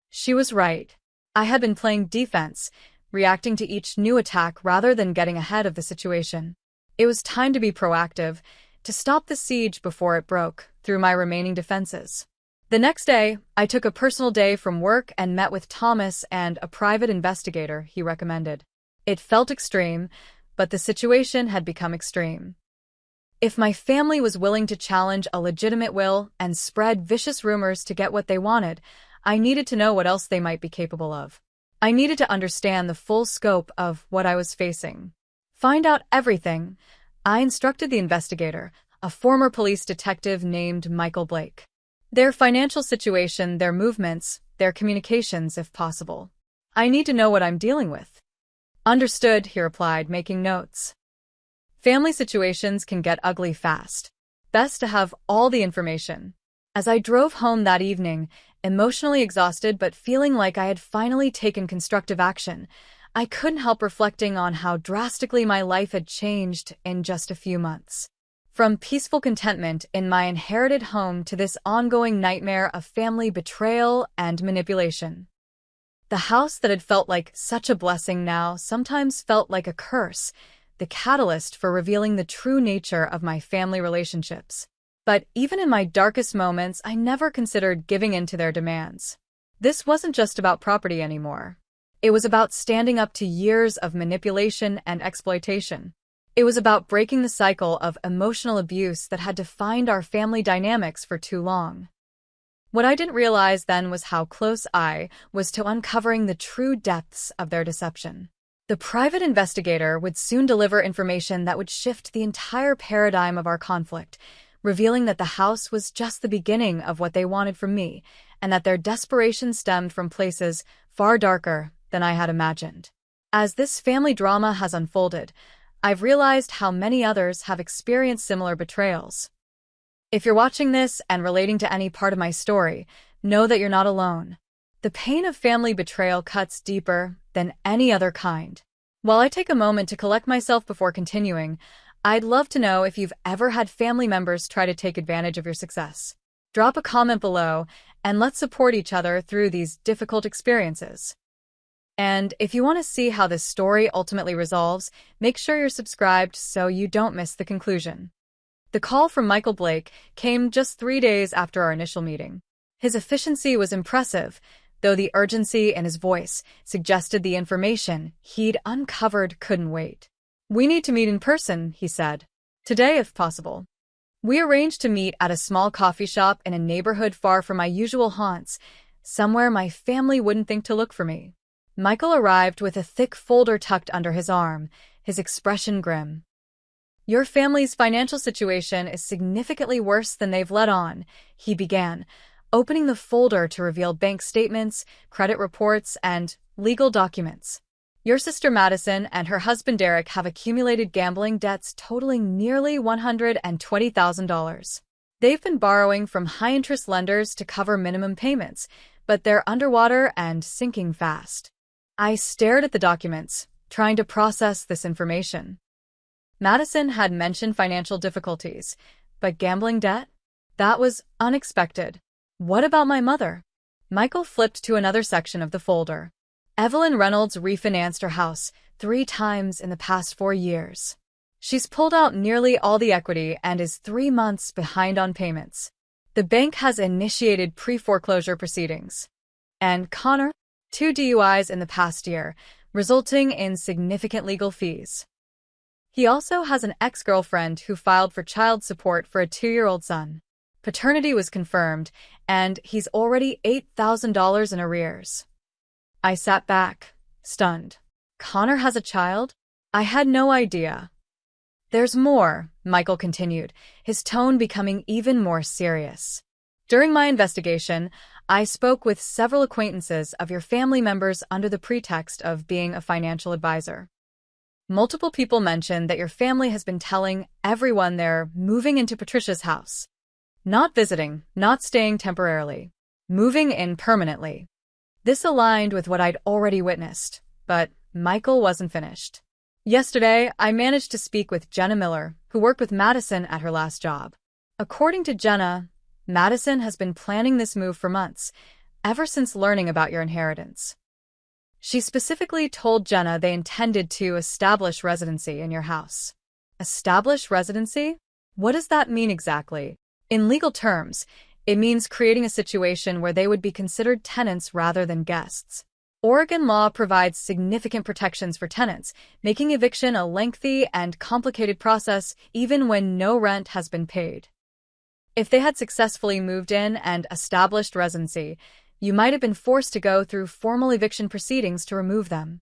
She was right. I had been playing defense, reacting to each new attack rather than getting ahead of the situation. It was time to be proactive, to stop the siege before it broke, through my remaining defenses. The next day, I took a personal day from work and met with Thomas and a private investigator he recommended. It felt extreme, but the situation had become extreme. If my family was willing to challenge a legitimate will and spread vicious rumors to get what they wanted, I needed to know what else they might be capable of. I needed to understand the full scope of what I was facing. Find out everything. I instructed the investigator, a former police detective named Michael Blake. Their financial situation, their movements, their communications, if possible. I need to know what I'm dealing with. Understood, he replied, making notes. Family situations can get ugly fast. Best to have all the information. As I drove home that evening, emotionally exhausted but feeling like I had finally taken constructive action, I couldn't help reflecting on how drastically my life had changed in just a few months. From peaceful contentment in my inherited home to this ongoing nightmare of family betrayal and manipulation. The house that had felt like such a blessing now sometimes felt like a curse, the catalyst for revealing the true nature of my family relationships. But even in my darkest moments, I never considered giving in to their demands. This wasn't just about property anymore. It was about standing up to years of manipulation and exploitation. It was about breaking the cycle of emotional abuse that had defined our family dynamics for too long. What I didn't realize then was how close I was to uncovering the true depths of their deception. The private investigator would soon deliver information that would shift the entire paradigm of our conflict, revealing that the house was just the beginning of what they wanted from me, and that their desperation stemmed from places far darker than I had imagined. As this family drama has unfolded, I've realized how many others have experienced similar betrayals. If you're watching this and relating to any part of my story, know that you're not alone. The pain of family betrayal cuts deeper than any other kind. While I take a moment to collect myself before continuing, I'd love to know if you've ever had family members try to take advantage of your success. Drop a comment below, and let's support each other through these difficult experiences. And if you want to see how this story ultimately resolves, make sure you're subscribed so you don't miss the conclusion. The call from Michael Blake came just 3 days after our initial meeting. His efficiency was impressive, though the urgency in his voice suggested the information he'd uncovered couldn't wait. "We need to meet in person," he said. "Today, if possible." We arranged to meet at a small coffee shop in a neighborhood far from my usual haunts, somewhere my family wouldn't think to look for me. Michael arrived with a thick folder tucked under his arm, his expression grim. "Your family's financial situation is significantly worse than they've let on," he began, opening the folder to reveal bank statements, credit reports, and legal documents. "Your sister Madison and her husband Derek have accumulated gambling debts totaling nearly $120,000. They've been borrowing from high-interest lenders to cover minimum payments, but they're underwater and sinking fast." I stared at the documents, trying to process this information. Madison had mentioned financial difficulties, but gambling debt? That was unexpected. What about my mother? Michael flipped to another section of the folder. Evelyn Reynolds refinanced her house 3 times in the past 4 years. She's pulled out nearly all the equity and is 3 months behind on payments. The bank has initiated pre-foreclosure proceedings. And Connor? 2 DUIs in the past year, resulting in significant legal fees. He also has an ex-girlfriend who filed for child support for a 2-year-old son. Paternity was confirmed, and he's already $8,000 in arrears. I sat back, stunned. Connor has a child? I had no idea. "There's more," Michael continued, his tone becoming even more serious. "During my investigation, I spoke with several acquaintances of your family members under the pretext of being a financial advisor. Multiple people mention that your family has been telling everyone they're moving into Patricia's house. Not visiting, not staying temporarily. Moving in permanently. This aligned with what I'd already witnessed, but Michael wasn't finished. Yesterday, I managed to speak with Jenna Miller, who worked with Madison at her last job. According to Jenna, Madison has been planning this move for months, ever since learning about your inheritance. She specifically told Jenna they intended to establish residency in your house. Establish residency? What does that mean exactly? In legal terms, it means creating a situation where they would be considered tenants rather than guests. Oregon law provides significant protections for tenants, making eviction a lengthy and complicated process even when no rent has been paid. If they had successfully moved in and established residency, you might have been forced to go through formal eviction proceedings to remove them.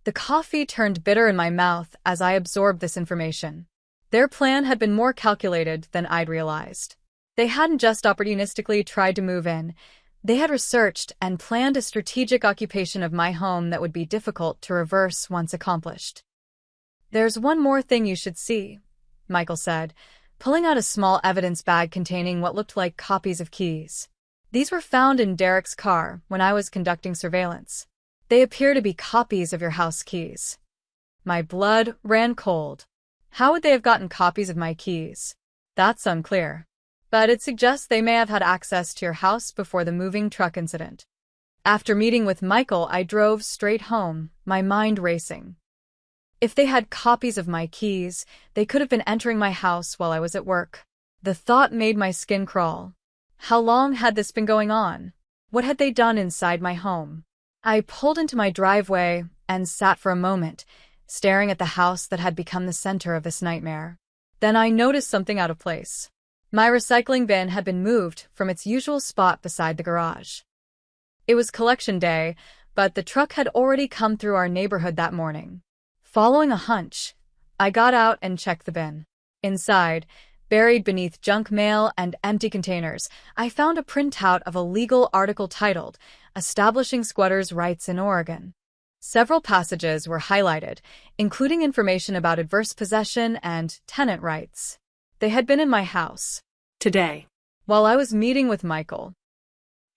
The coffee turned bitter in my mouth as I absorbed this information. Their plan had been more calculated than I'd realized. They hadn't just opportunistically tried to move in. They had researched and planned a strategic occupation of my home that would be difficult to reverse once accomplished. "There's one more thing you should see," Michael said, pulling out a small evidence bag containing what looked like copies of keys. These were found in Derek's car when I was conducting surveillance. They appear to be copies of your house keys. My blood ran cold. How would they have gotten copies of my keys? That's unclear. But it suggests they may have had access to your house before the moving truck incident. After meeting with Michael, I drove straight home, my mind racing. If they had copies of my keys, they could have been entering my house while I was at work. The thought made my skin crawl. How long had this been going on? What had they done inside my home? I pulled into my driveway and sat for a moment, staring at the house that had become the center of this nightmare. Then I noticed something out of place. My recycling bin had been moved from its usual spot beside the garage. It was collection day, but the truck had already come through our neighborhood that morning. Following a hunch, I got out and checked the bin. Inside, buried beneath junk mail and empty containers, I found a printout of a legal article titled, "Establishing Squatters' Rights in Oregon." Several passages were highlighted, including information about adverse possession and tenant rights. They had been in my house. Today, While I was meeting with Michael,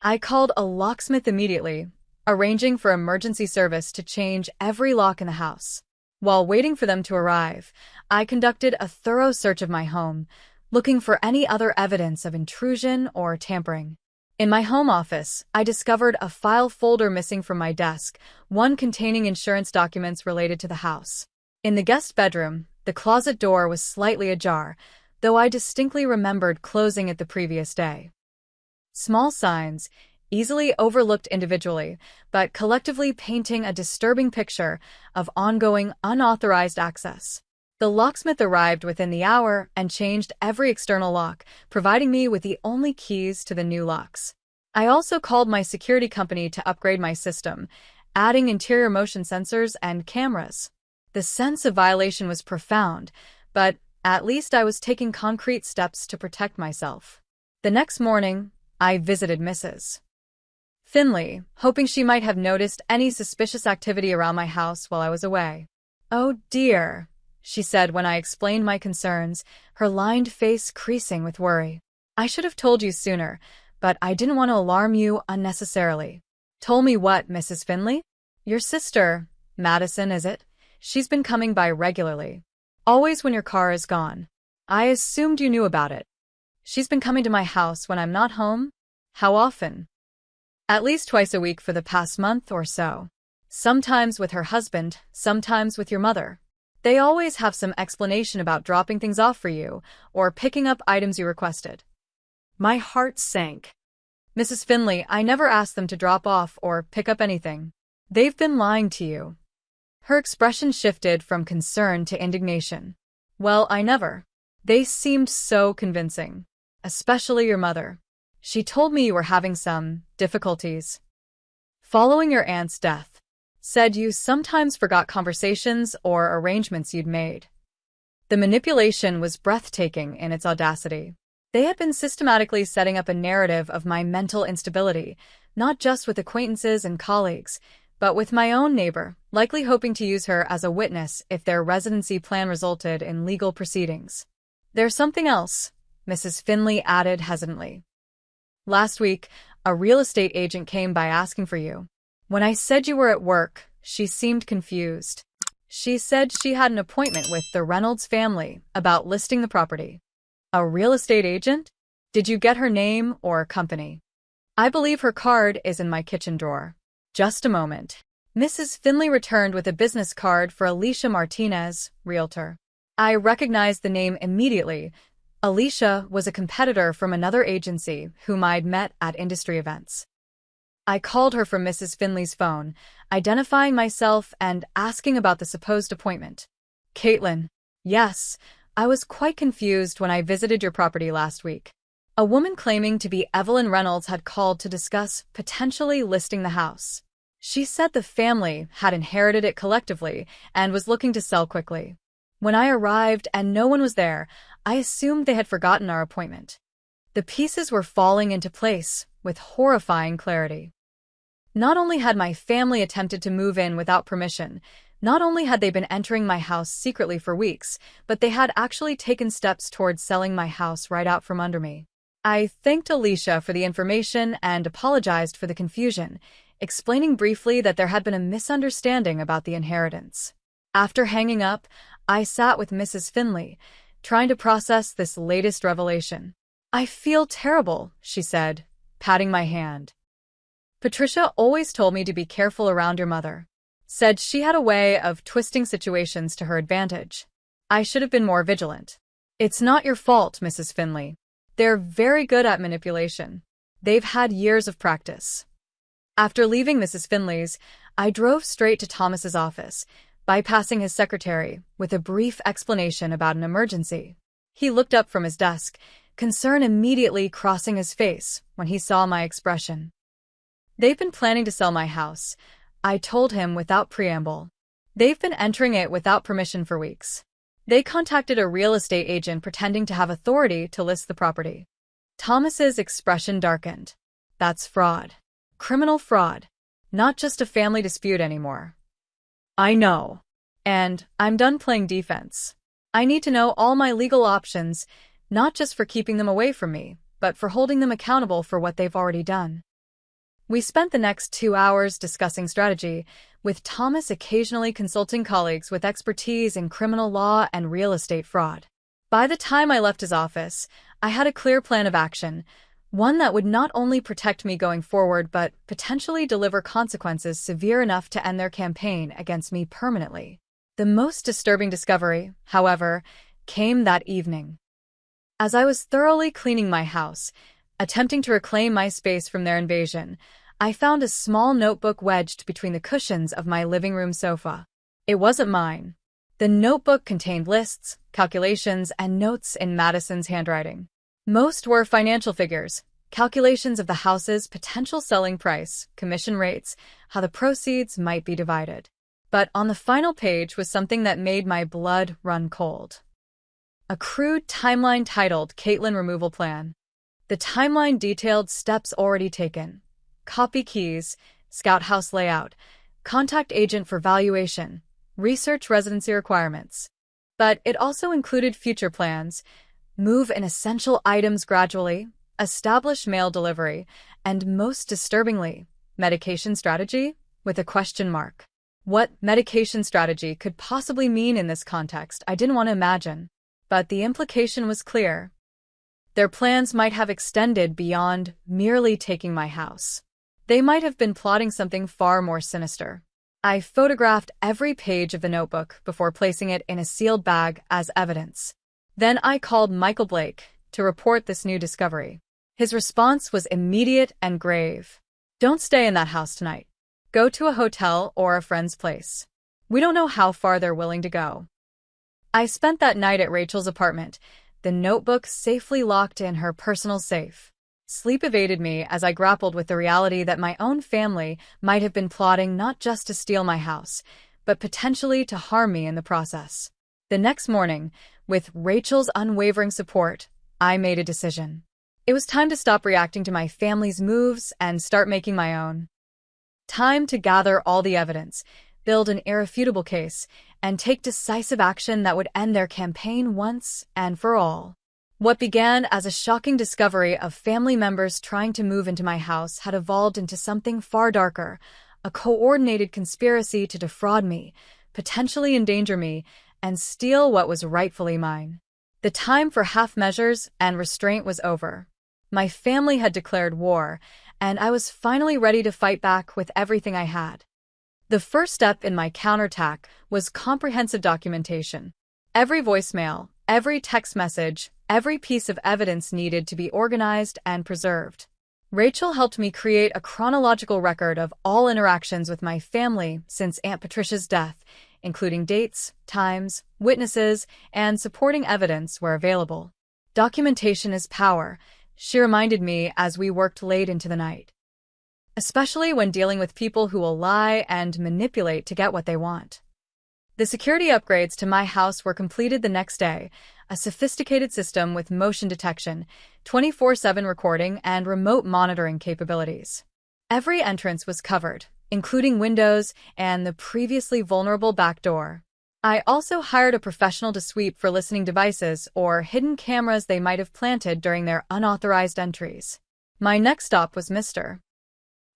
I called a locksmith immediately, arranging for emergency service to change every lock in the house. While waiting for them to arrive, I conducted a thorough search of my home, looking for any other evidence of intrusion or tampering. In my home office, I discovered a file folder missing from my desk, one containing insurance documents related to the house. In the guest bedroom, the closet door was slightly ajar, though I distinctly remembered closing it the previous day. Small signs, easily overlooked individually, but collectively painting a disturbing picture of ongoing unauthorized access. The locksmith arrived within the hour and changed every external lock, providing me with the only keys to the new locks. I also called my security company to upgrade my system, adding interior motion sensors and cameras. The sense of violation was profound, but at least I was taking concrete steps to protect myself. The next morning, I visited Mrs. Finley, hoping she might have noticed any suspicious activity around my house while I was away. "Oh dear," she said when I explained my concerns, her lined face creasing with worry. "I should have told you sooner, but I didn't want to alarm you unnecessarily." "Told me what, Mrs. Finley?" "Your sister, Madison, is it? She's been coming by regularly. Always when your car is gone. I assumed you knew about it. She's been coming to my house when I'm not home?" "How often?" "At least twice a week for the past month or so. Sometimes with her husband, sometimes with your mother. They always have some explanation about dropping things off for you or picking up items you requested." my heart sank. "Mrs. Finley, I never asked them to drop off or pick up anything. They've been lying to you." Her expression shifted from concern to indignation. "Well, I never. They seemed so convincing. Especially your mother. She told me you were having some difficulties following your aunt's death. Said you sometimes forgot conversations or arrangements you'd made." The manipulation was breathtaking in its audacity. They had been systematically setting up a narrative of my mental instability, not just with acquaintances and colleagues, but with my own neighbor, likely hoping to use her as a witness if their residency plan resulted in legal proceedings. There's something else, Mrs. Finley added hesitantly. Last week, a real estate agent came by asking for you. When I said you were at work, she seemed confused. She said she had an appointment with the Reynolds family about listing the property. A real estate agent? Did you get her name or company? I believe her card is in my kitchen drawer. Just a moment. Mrs. Finley returned with a business card for Alicia Martinez, realtor. I recognized the name immediately. Alicia was a competitor from another agency whom I'd met at industry events. I called her from Mrs. Finley's phone, identifying myself and asking about the supposed appointment. Caitlin. Yes, I was quite confused when I visited your property last week. A woman claiming to be Evelyn Reynolds had called to discuss potentially listing the house. She said the family had inherited it collectively and was looking to sell quickly. When I arrived and no one was there, I assumed they had forgotten our appointment. The pieces were falling into place with horrifying clarity. Not only had my family attempted to move in without permission, not only had they been entering my house secretly for weeks, but they had actually taken steps towards selling my house right out from under me. I thanked Alicia for the information and apologized for the confusion, explaining briefly that there had been a misunderstanding about the inheritance. After hanging up, I sat with Mrs. Finley, trying to process this latest revelation. I feel terrible, she said, patting my hand. Patricia always told me to be careful around your mother. Said she had a way of twisting situations to her advantage. I should have been more vigilant. It's not your fault, Mrs. Finley. They're very good at manipulation. They've had years of practice. After leaving Mrs. Finley's, I drove straight to Thomas's office, bypassing his secretary with a brief explanation about an emergency. He looked up from his desk, concern immediately crossing his face when he saw my expression. They've been planning to sell my house, I told him without preamble. They've been entering it without permission for weeks. They contacted a real estate agent pretending to have authority to list the property. Thomas's expression darkened. That's fraud. Criminal fraud. Not just a family dispute anymore. I know. And I'm done playing defense. I need to know all my legal options, not just for keeping them away from me, but for holding them accountable for what they've already done. We spent the next 2 hours discussing strategy, with Thomas occasionally consulting colleagues with expertise in criminal law and real estate fraud. By the time I left his office, I had a clear plan of action, one that would not only protect me going forward but potentially deliver consequences severe enough to end their campaign against me permanently. The most disturbing discovery, however, came that evening. As I was thoroughly cleaning my house, attempting to reclaim my space from their invasion, I found a small notebook wedged between the cushions of my living room sofa. It wasn't mine. The notebook contained lists, calculations, and notes in Madison's handwriting. Most were financial figures, calculations of the house's potential selling price, commission rates, how the proceeds might be divided. But on the final page was something that made my blood run cold. A crude timeline titled Caitlin Removal Plan. The timeline detailed steps already taken. Copy keys, scout house layout, contact agent for valuation, research residency requirements. But it also included future plans, move in essential items gradually, establish mail delivery, and most disturbingly, medication strategy with a question mark. What medication strategy could possibly mean in this context, I didn't want to imagine. But the implication was clear. Their plans might have extended beyond merely taking my house. They might have been plotting something far more sinister. I photographed every page of the notebook before placing it in a sealed bag as evidence. Then I called Michael Blake to report this new discovery. His response was immediate and grave. Don't stay in that house tonight. Go to a hotel or a friend's place. We don't know how far they're willing to go. I spent that night at Rachel's apartment, the notebook safely locked in her personal safe. Sleep evaded me as I grappled with the reality that my own family might have been plotting not just to steal my house, but potentially to harm me in the process. The next morning, with Rachel's unwavering support, I made a decision. It was time to stop reacting to my family's moves and start making my own. Time to gather all the evidence, build an irrefutable case, and take decisive action that would end their campaign once and for all. What began as a shocking discovery of family members trying to move into my house had evolved into something far darker, a coordinated conspiracy to defraud me, potentially endanger me, and steal what was rightfully mine. The time for half measures and restraint was over. My family had declared war, and I was finally ready to fight back with everything I had. The first step in my counterattack was comprehensive documentation. Every voicemail, every text message, every piece of evidence needed to be organized and preserved. Rachel helped me create a chronological record of all interactions with my family since Aunt Patricia's death, including dates, times, witnesses, and supporting evidence where available. Documentation is power, she reminded me as we worked late into the night. Especially when dealing with people who will lie and manipulate to get what they want. The security upgrades to my house were completed the next day, a sophisticated system with motion detection, 24/7 recording, and remote monitoring capabilities. Every entrance was covered, including windows and the previously vulnerable back door. I also hired a professional to sweep for listening devices or hidden cameras they might have planted during their unauthorized entries. My next stop was Mr.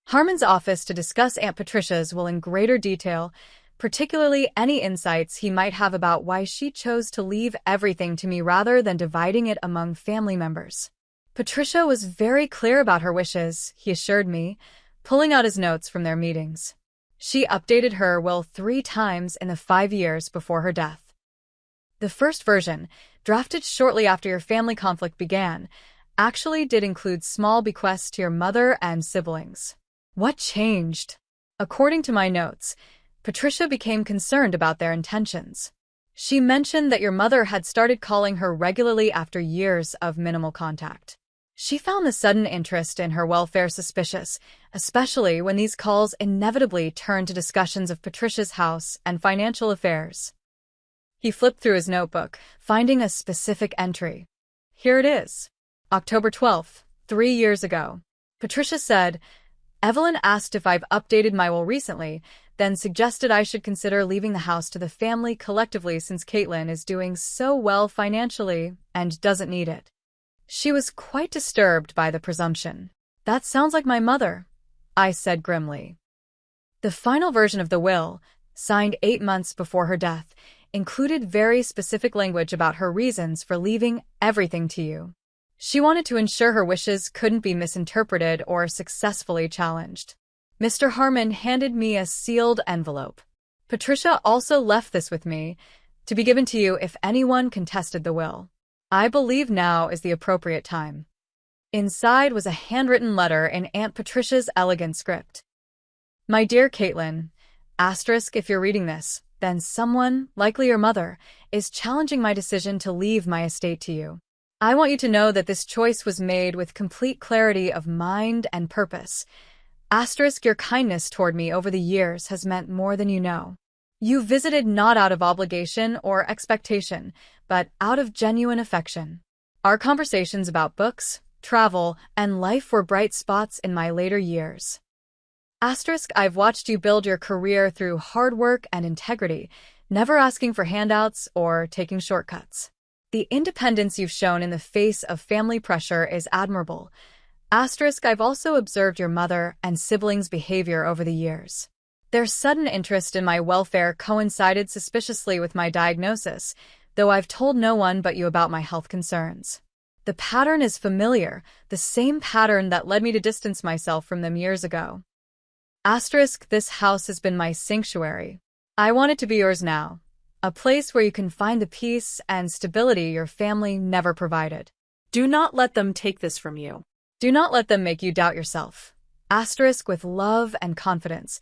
Harmon's office to discuss Aunt Patricia's will in greater detail, particularly any insights he might have about why she chose to leave everything to me rather than dividing it among family members. Patricia was very clear about her wishes, he assured me, pulling out his notes from their meetings. She updated her will 3 times in the 5 years before her death. The first version, drafted shortly after your family conflict began, actually did include small bequests to your mother and siblings. What changed? According to my notes, Patricia became concerned about their intentions. She mentioned that your mother had started calling her regularly after years of minimal contact. She found the sudden interest in her welfare suspicious, especially when these calls inevitably turned to discussions of Patricia's house and financial affairs. He flipped through his notebook, finding a specific entry. Here it is. October 12th, 3 years ago. Patricia said, Evelyn asked if I've updated my will recently, then suggested I should consider leaving the house to the family collectively since Caitlin is doing so well financially and doesn't need it. She was quite disturbed by the presumption. That sounds like my mother, I said grimly. The final version of the will, signed 8 months before her death, included very specific language about her reasons for leaving everything to you. She wanted to ensure her wishes couldn't be misinterpreted or successfully challenged. Mr. Harmon handed me a sealed envelope. Patricia also left this with me, to be given to you if anyone contested the will. I believe now is the appropriate time. Inside was a handwritten letter in Aunt Patricia's elegant script. My dear Caitlin, asterisk if you're reading this, then someone, likely your mother, is challenging my decision to leave my estate to you. I want you to know that this choice was made with complete clarity of mind and purpose. Asterisk your kindness toward me over the years has meant more than you know. You visited not out of obligation or expectation, but out of genuine affection. Our conversations about books, travel, and life were bright spots in my later years. Asterisk I've watched you build your career through hard work and integrity, never asking for handouts or taking shortcuts. The independence you've shown in the face of family pressure is admirable. Asterisk I've also observed your mother and siblings' behavior over the years. Their sudden interest in my welfare coincided suspiciously with my diagnosis, though I've told no one but you about my health concerns. The pattern is familiar, the same pattern that led me to distance myself from them years ago. Asterisk this house has been my sanctuary. I want it to be yours now. A place where you can find the peace and stability your family never provided. Do not let them take this from you. Do not let them make you doubt yourself. Asterisk with love and confidence.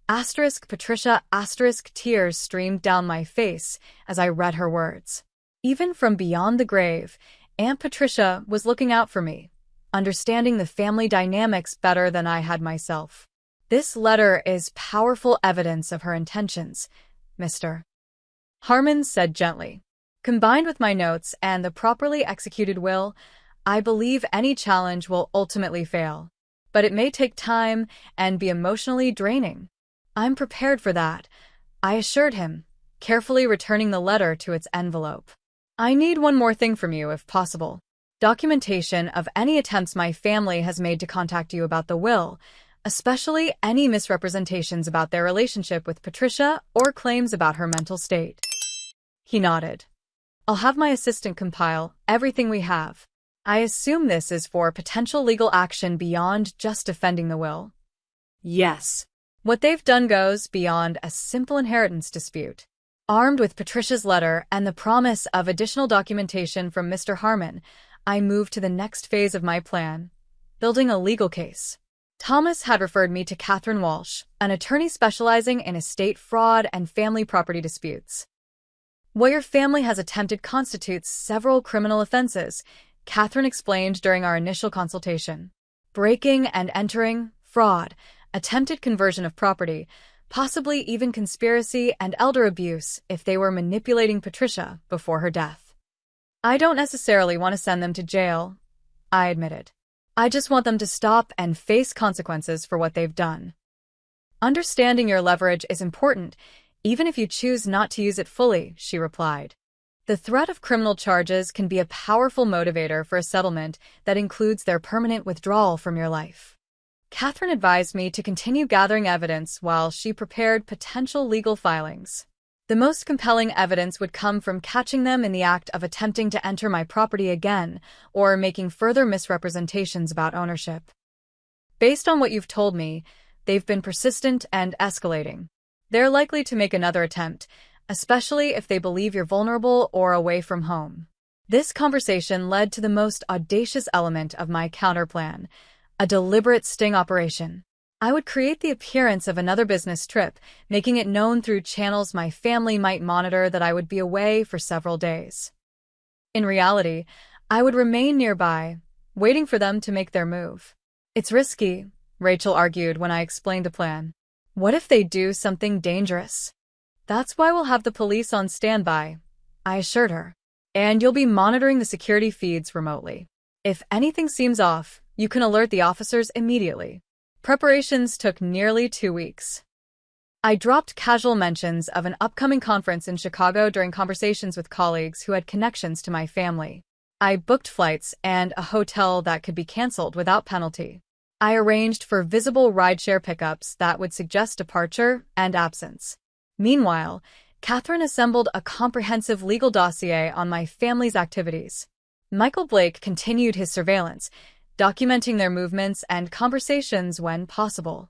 Asterisk Patricia. Asterisk tears streamed down my face as I read her words. Even from beyond the grave, Aunt Patricia was looking out for me, understanding the family dynamics better than I had myself. This letter is powerful evidence of her intentions, Mr. Harmon said gently. Combined with my notes and the properly executed will, I believe any challenge will ultimately fail. but it may take time and be emotionally draining. I'm prepared for that, I assured him, carefully returning the letter to its envelope. I need one more thing from you, if possible. Documentation of any attempts my family has made to contact you about the will, especially any misrepresentations about their relationship with Patricia or claims about her mental state. He nodded. I'll have my assistant compile everything we have. I assume this is for potential legal action beyond just defending the will. Yes. What they've done goes beyond a simple inheritance dispute. Armed with Patricia's letter and the promise of additional documentation from Mr. Harmon, I moved to the next phase of my plan, building a legal case. Thomas had referred me to Catherine Walsh, an attorney specializing in estate fraud and family property disputes. What your family has attempted constitutes several criminal offenses, Catherine explained during our initial consultation. Breaking and entering, fraud, attempted conversion of property, possibly even conspiracy and elder abuse if they were manipulating Patricia before her death. I don't necessarily want to send them to jail, I admitted. I just want them to stop and face consequences for what they've done. Understanding your leverage is important, even if you choose not to use it fully, she replied. The threat of criminal charges can be a powerful motivator for a settlement that includes their permanent withdrawal from your life. Catherine advised me to continue gathering evidence while she prepared potential legal filings. The most compelling evidence would come from catching them in the act of attempting to enter my property again or making further misrepresentations about ownership. Based on what you've told me, they've been persistent and escalating. They're likely to make another attempt, especially if they believe you're vulnerable or away from home. This conversation led to the most audacious element of my counterplan, a deliberate sting operation. I would create the appearance of another business trip, making it known through channels my family might monitor that I would be away for several days. In reality, I would remain nearby, waiting for them to make their move. It's risky, Rachel argued when I explained the plan. What if they do something dangerous? That's why we'll have the police on standby, I assured her. And you'll be monitoring the security feeds remotely. If anything seems off, you can alert the officers immediately. Preparations took nearly 2 weeks. I dropped casual mentions of an upcoming conference in Chicago during conversations with colleagues who had connections to my family. I booked flights and a hotel that could be canceled without penalty. I arranged for visible rideshare pickups that would suggest departure and absence. Meanwhile, Catherine assembled a comprehensive legal dossier on my family's activities. Michael Blake continued his surveillance, documenting their movements and conversations when possible.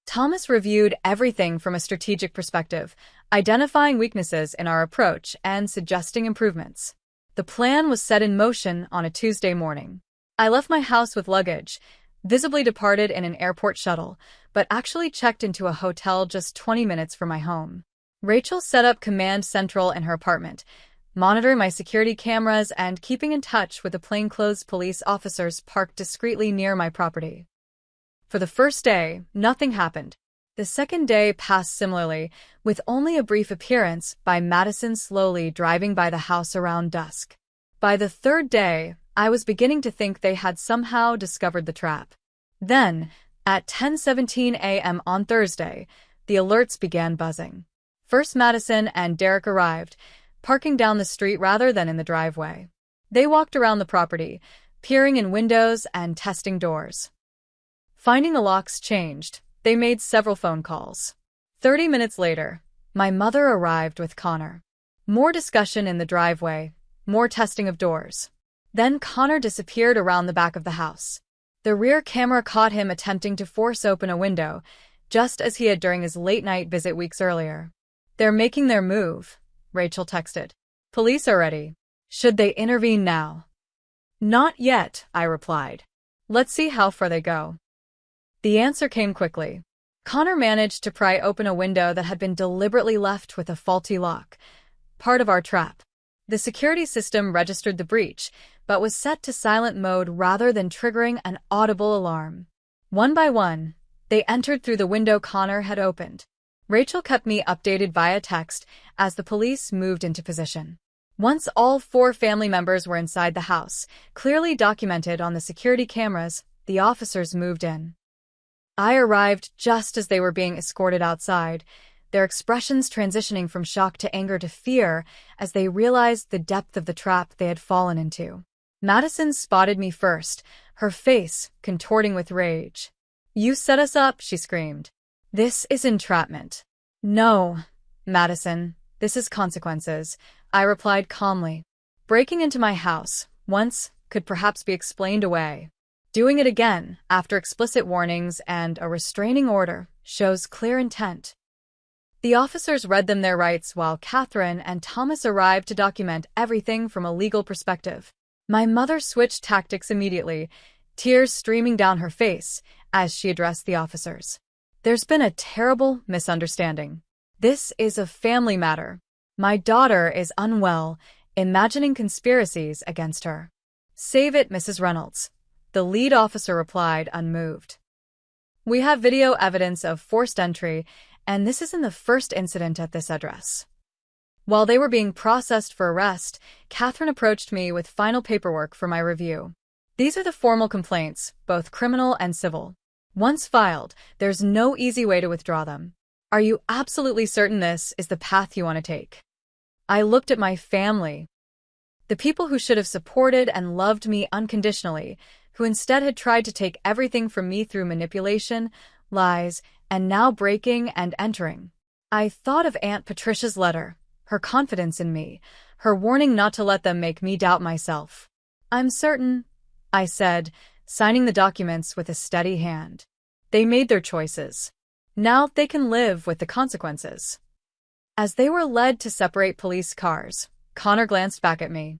Thomas reviewed everything from a strategic perspective, identifying weaknesses in our approach and suggesting improvements. The plan was set in motion on a Tuesday morning. I left my house with luggage, visibly departed in an airport shuttle, but actually checked into a hotel just 20 minutes from my home. Rachel set up command central in her apartment, monitoring my security cameras and keeping in touch with the plainclothes police officers parked discreetly near my property. For the first day, nothing happened. The second day passed similarly, with only a brief appearance by Madison slowly driving by the house around dusk. By the third day, I was beginning to think they had somehow discovered the trap. Then, at 10:17 a.m. on Thursday, the alerts began buzzing. First Madison and Derek arrived, parking down the street rather than in the driveway. They walked around the property, peering in windows and testing doors. Finding the locks changed, they made several phone calls. 30 minutes later, my mother arrived with Connor. More discussion in the driveway, more testing of doors. Then Connor disappeared around the back of the house. The rear camera caught him attempting to force open a window, just as he had during his late-night visit weeks earlier. They're making their move, Rachel texted. Police are ready. Should they intervene now? Not yet, I replied. Let's see how far they go. The answer came quickly. Connor managed to pry open a window that had been deliberately left with a faulty lock, part of our trap. The security system registered the breach, but was set to silent mode rather than triggering an audible alarm. One by one, they entered through the window Connor had opened. Rachel kept me updated via text as the police moved into position. Once all 4 family members were inside the house, clearly documented on the security cameras, the officers moved in. I arrived just as they were being escorted outside, their expressions transitioning from shock to anger to fear as they realized the depth of the trap they had fallen into. Madison spotted me first, her face contorting with rage. "You set us up," she screamed. "This is entrapment." "No, Madison, this is consequences," I replied calmly. "Breaking into my house once could perhaps be explained away. Doing it again, after explicit warnings and a restraining order, shows clear intent." The officers read them their rights while Catherine and Thomas arrived to document everything from a legal perspective. My mother switched tactics immediately, tears streaming down her face as she addressed the officers. "There's been a terrible misunderstanding. This is a family matter. My daughter is unwell, imagining conspiracies against her." "Save it, Mrs. Reynolds," the lead officer replied, unmoved. "We have video evidence of forced entry, and this isn't the first incident at this address." While they were being processed for arrest, Catherine approached me with final paperwork for my review. "These are the formal complaints, both criminal and civil. Once filed, there's no easy way to withdraw them. Are you absolutely certain this is the path you want to take?" I looked at my family. The people who should have supported and loved me unconditionally, who instead had tried to take everything from me through manipulation, lies, and now breaking and entering. I thought of Aunt Patricia's letter, her confidence in me, her warning not to let them make me doubt myself. "I'm certain," I said, signing the documents with a steady hand. "They made their choices. Now they can live with the consequences." As they were led to separate police cars, Connor glanced back at me.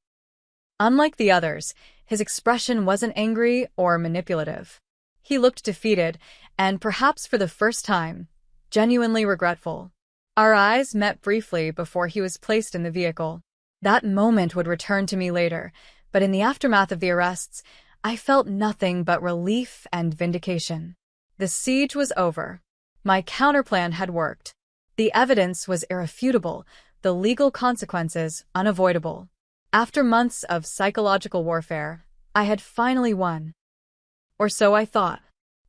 Unlike the others, his expression wasn't angry or manipulative. He looked defeated, and perhaps for the first time, genuinely regretful. Our eyes met briefly before he was placed in the vehicle. That moment would return to me later, but in the aftermath of the arrests, I felt nothing but relief and vindication. The siege was over. My counterplan had worked. The evidence was irrefutable, the legal consequences unavoidable. After months of psychological warfare, I had finally won. Or so I thought.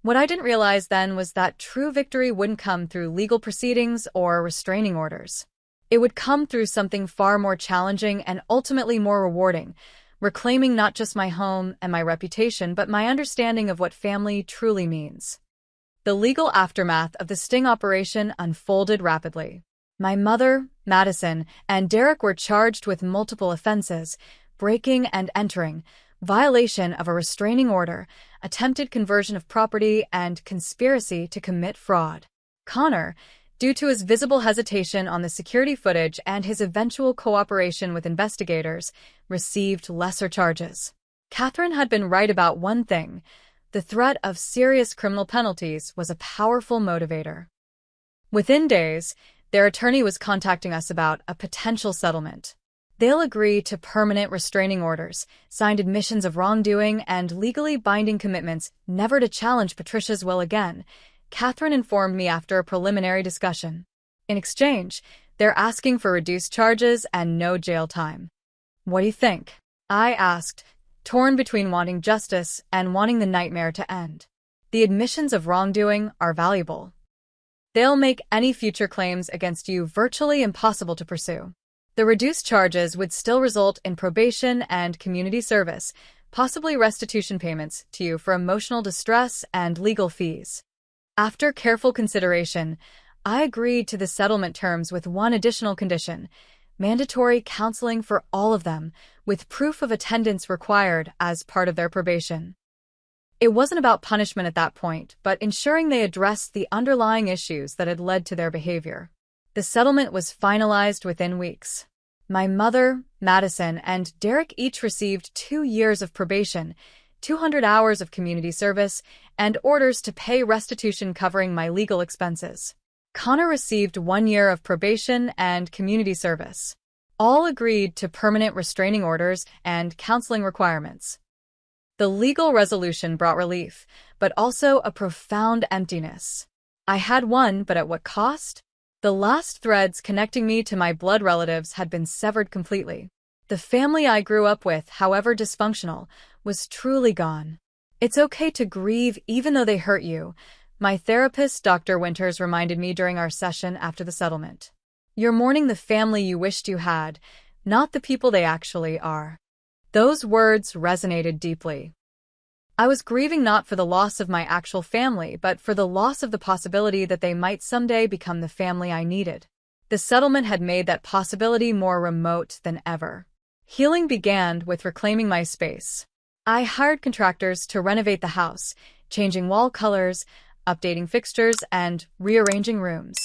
What I didn't realize then was that true victory wouldn't come through legal proceedings or restraining orders. It would come through something far more challenging and ultimately more rewarding, reclaiming not just my home and my reputation, but my understanding of what family truly means. The legal aftermath of the sting operation unfolded rapidly. My mother, Madison, and Derek were charged with multiple offenses: breaking and entering, violation of a restraining order, attempted conversion of property, and conspiracy to commit fraud. Connor, due to his visible hesitation on the security footage and his eventual cooperation with investigators, received lesser charges. Catherine had been right about one thing: the threat of serious criminal penalties was a powerful motivator. Within days, their attorney was contacting us about a potential settlement. They'll agree to permanent restraining orders, signed admissions of wrongdoing, and legally binding commitments never to challenge Patricia's will again, Catherine informed me after a preliminary discussion. In exchange, they're asking for reduced charges and no jail time. "What do you think?" I asked, torn between wanting justice and wanting the nightmare to end. "The admissions of wrongdoing are valuable. They'll make any future claims against you virtually impossible to pursue. The reduced charges would still result in probation and community service, possibly restitution payments to you for emotional distress and legal fees." After careful consideration, I agreed to the settlement terms with one additional condition: mandatory counseling for all of them, with proof of attendance required as part of their probation. It wasn't about punishment at that point, but ensuring they addressed the underlying issues that had led to their behavior. The settlement was finalized within weeks. My mother, Madison, and Derek each received 2 years of probation, 200 hours of community service, and orders to pay restitution covering my legal expenses. Connor received 1 year of probation and community service. All agreed to permanent restraining orders and counseling requirements. The legal resolution brought relief, but also a profound emptiness. I had won, but at what cost? The last threads connecting me to my blood relatives had been severed completely. The family I grew up with, however dysfunctional, was truly gone. It's okay to grieve even though they hurt you, my therapist, Dr. Winters, reminded me during our session after the settlement. You're mourning the family you wished you had, not the people they actually are. Those words resonated deeply. I was grieving not for the loss of my actual family, but for the loss of the possibility that they might someday become the family I needed. The settlement had made that possibility more remote than ever. Healing began with reclaiming my space. I hired contractors to renovate the house, changing wall colors, updating fixtures, and rearranging rooms.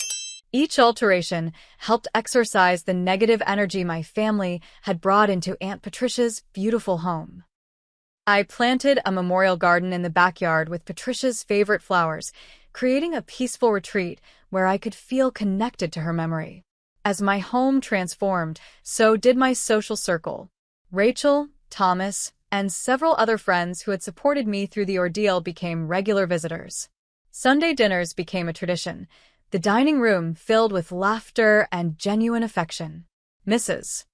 Each alteration helped exorcise the negative energy my family had brought into Aunt Patricia's beautiful home. I planted a memorial garden in the backyard with Patricia's favorite flowers, creating a peaceful retreat where I could feel connected to her memory. As my home transformed, so did my social circle. Rachel, Thomas, and several other friends who had supported me through the ordeal became regular visitors. Sunday dinners became a tradition, the dining room filled with laughter and genuine affection. Mrs.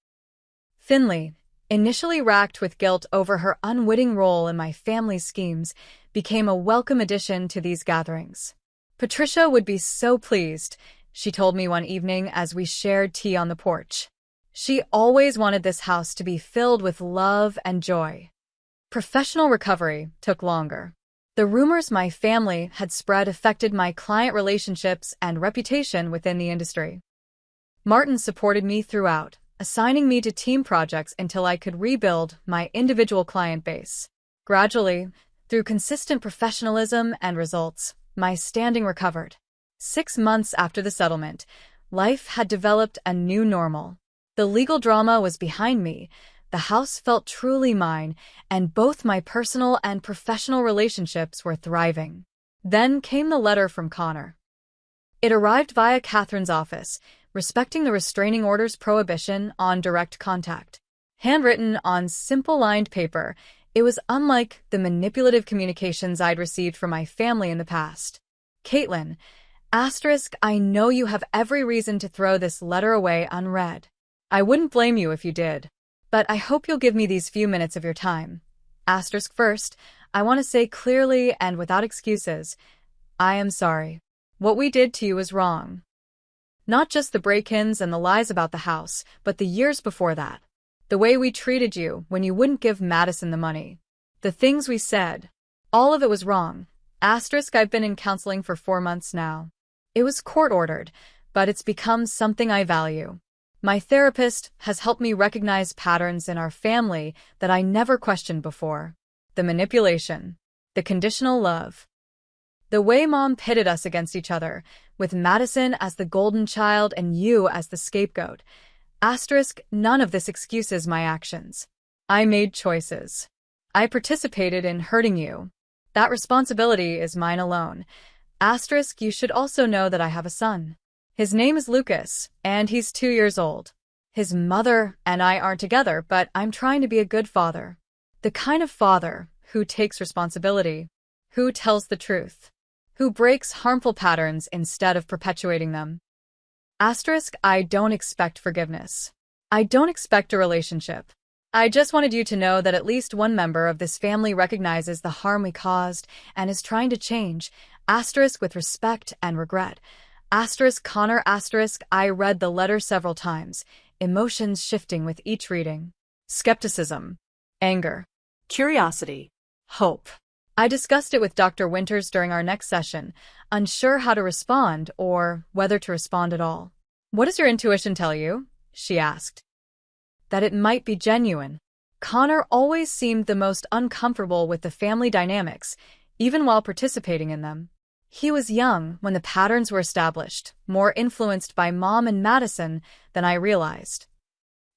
Finley, initially racked with guilt over her unwitting role in my family's schemes, became a welcome addition to these gatherings. Patricia would be so pleased, she told me one evening as we shared tea on the porch. She always wanted this house to be filled with love and joy. Professional recovery took longer. The rumors my family had spread affected my client relationships and reputation within the industry. Martin supported me throughout, assigning me to team projects until I could rebuild my individual client base. Gradually, through consistent professionalism and results, my standing recovered. 6 months after the settlement, life had developed a new normal. The legal drama was behind me, the house felt truly mine, and both my personal and professional relationships were thriving. Then came the letter from Connor. It arrived via Catherine's office, respecting the restraining order's prohibition on direct contact. Handwritten on simple lined paper, it was unlike the manipulative communications I'd received from my family in the past. Caitlin, I know you have every reason to throw this letter away unread. I wouldn't blame you if you did, but I hope you'll give me these few minutes of your time. First, I want to say clearly and without excuses, I am sorry. What we did to you was wrong. Not just the break-ins and the lies about the house, but the years before that. The way we treated you when you wouldn't give Madison the money. The things we said. All of it was wrong. I've been in counseling for 4 months now. It was court-ordered, but it's become something I value. My therapist has helped me recognize patterns in our family that I never questioned before. The manipulation. The conditional love. The way Mom pitted us against each other, with Madison as the golden child and you as the scapegoat. None of this excuses my actions. I made choices. I participated in hurting you. That responsibility is mine alone. You should also know that I have a son. His name is Lucas, and he's 2 years old. His mother and I aren't together, but I'm trying to be a good father. The kind of father who takes responsibility, who tells the truth, who breaks harmful patterns instead of perpetuating them. I don't expect forgiveness. I don't expect a relationship. I just wanted you to know that at least one member of this family recognizes the harm we caused and is trying to change, with respect and regret. Connor, I read the letter several times, emotions shifting with each reading. Skepticism, anger, Curiosity. hope. I discussed it with Dr. Winters during our next session, unsure how to respond or whether to respond at all. What does your intuition tell you? She asked. That it might be genuine. Connor always seemed the most uncomfortable with the family dynamics, even while participating in them. He was young when the patterns were established, more influenced by Mom and Madison than I realized.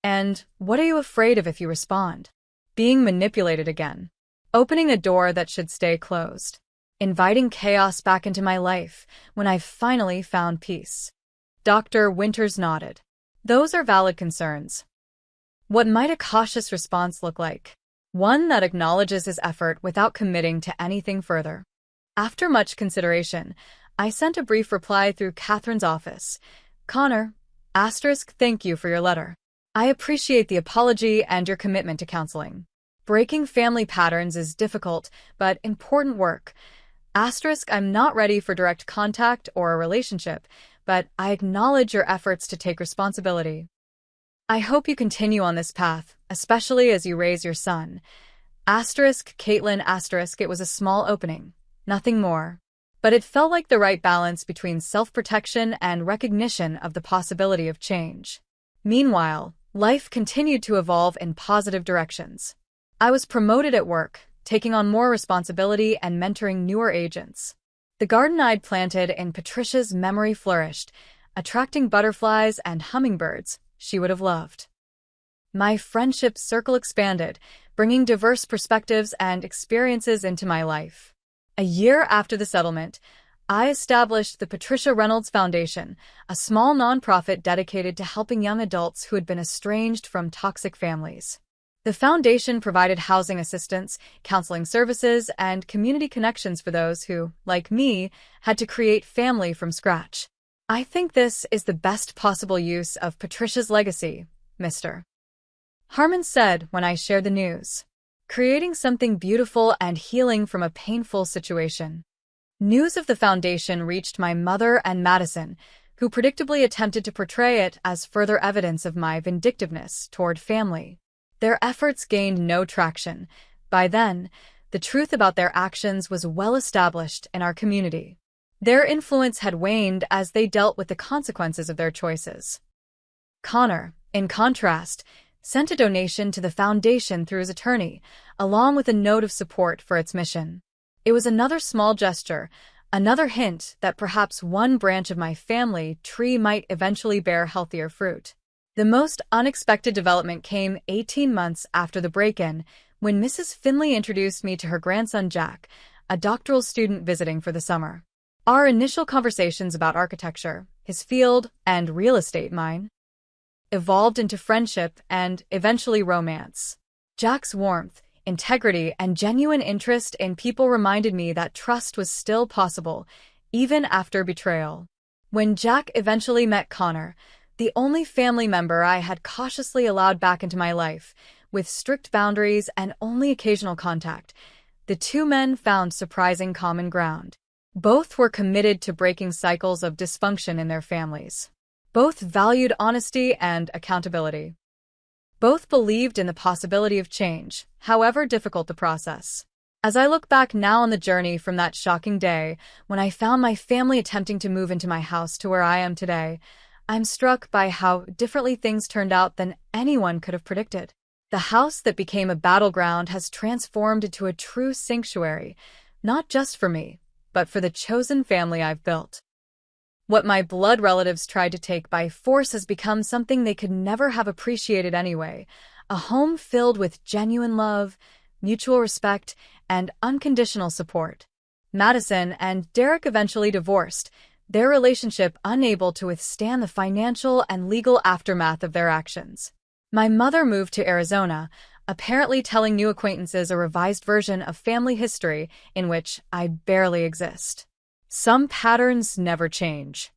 And what are you afraid of if you respond? Being manipulated again. Opening a door that should stay closed. Inviting chaos back into my life when I've finally found peace. Dr. Winters nodded. Those are valid concerns. What might a cautious response look like? One that acknowledges his effort without committing to anything further. After much consideration, I sent a brief reply through Catherine's office. Connor, thank you for your letter. I appreciate the apology and your commitment to counseling. Breaking family patterns is difficult, but important work. Asterisk, I'm not ready for direct contact or a relationship, but I acknowledge your efforts to take responsibility. I hope you continue on this path, especially as you raise your son. Asterisk, Caitlin, asterisk, it was a small opening. Nothing more. But it felt like the right balance between self-protection and recognition of the possibility of change. Meanwhile, life continued to evolve in positive directions. I was promoted at work, taking on more responsibility and mentoring newer agents. The garden I'd planted in Patricia's memory flourished, attracting butterflies and hummingbirds she would have loved. My friendship circle expanded, bringing diverse perspectives and experiences into my life. A year after the settlement, I established the Patricia Reynolds Foundation, a small nonprofit dedicated to helping young adults who had been estranged from toxic families. The foundation provided housing assistance, counseling services, and community connections for those who, like me, had to create family from scratch. I think this is the best possible use of Patricia's legacy, Mr. Harmon said when I shared the news. Creating something beautiful and healing from a painful situation. News of the foundation reached my mother and Madison, who predictably attempted to portray it as further evidence of my vindictiveness toward family. Their efforts gained no traction. By then, the truth about their actions was well established in our community. Their influence had waned as they dealt with the consequences of their choices. Connor, in contrast, sent a donation to the foundation through his attorney, along with a note of support for its mission. It was another small gesture, another hint that perhaps one branch of my family tree might eventually bear healthier fruit. The most unexpected development came 18 months after the break-in, when Mrs. Finley introduced me to her grandson Jack, a doctoral student visiting for the summer. Our initial conversations about architecture, his field, and real estate mine, evolved into friendship and eventually romance. Jack's warmth, integrity, and genuine interest in people reminded me that trust was still possible, even after betrayal. When Jack eventually met Connor, the only family member I had cautiously allowed back into my life, with strict boundaries and only occasional contact, the two men found surprising common ground. Both were committed to breaking cycles of dysfunction in their families. Both valued honesty and accountability. Both believed in the possibility of change, however difficult the process. As I look back now on the journey from that shocking day, when I found my family attempting to move into my house to where I am today, I'm struck by how differently things turned out than anyone could have predicted. The house that became a battleground has transformed into a true sanctuary, not just for me, but for the chosen family I've built. What my blood relatives tried to take by force has become something they could never have appreciated anyway, a home filled with genuine love, mutual respect, and unconditional support. Madison and Derek eventually divorced, their relationship unable to withstand the financial and legal aftermath of their actions. My mother moved to Arizona, apparently telling new acquaintances a revised version of family history in which I barely exist. Some patterns never change.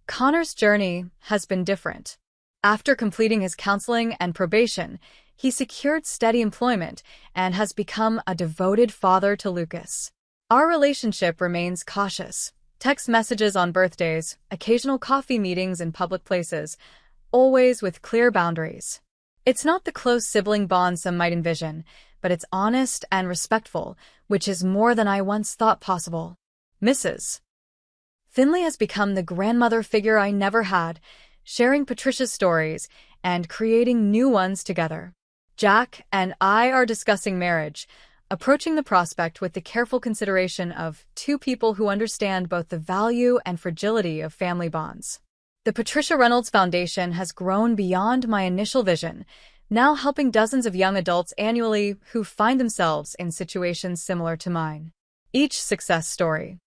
Connor's journey has been different. After completing his counseling and probation, he secured steady employment and has become a devoted father to Lucas. Our relationship remains cautious. Text messages on birthdays, occasional coffee meetings in public places, always with clear boundaries. It's not the close sibling bond some might envision, but it's honest and respectful, which is more than I once thought possible. Mrs. Finley has become the grandmother figure I never had, sharing Patricia's stories and creating new ones together. Jack and I are discussing marriage, approaching the prospect with the careful consideration of two people who understand both the value and fragility of family bonds. The Patricia Reynolds Foundation has grown beyond my initial vision, now helping dozens of young adults annually who find themselves in situations similar to mine. Each success story,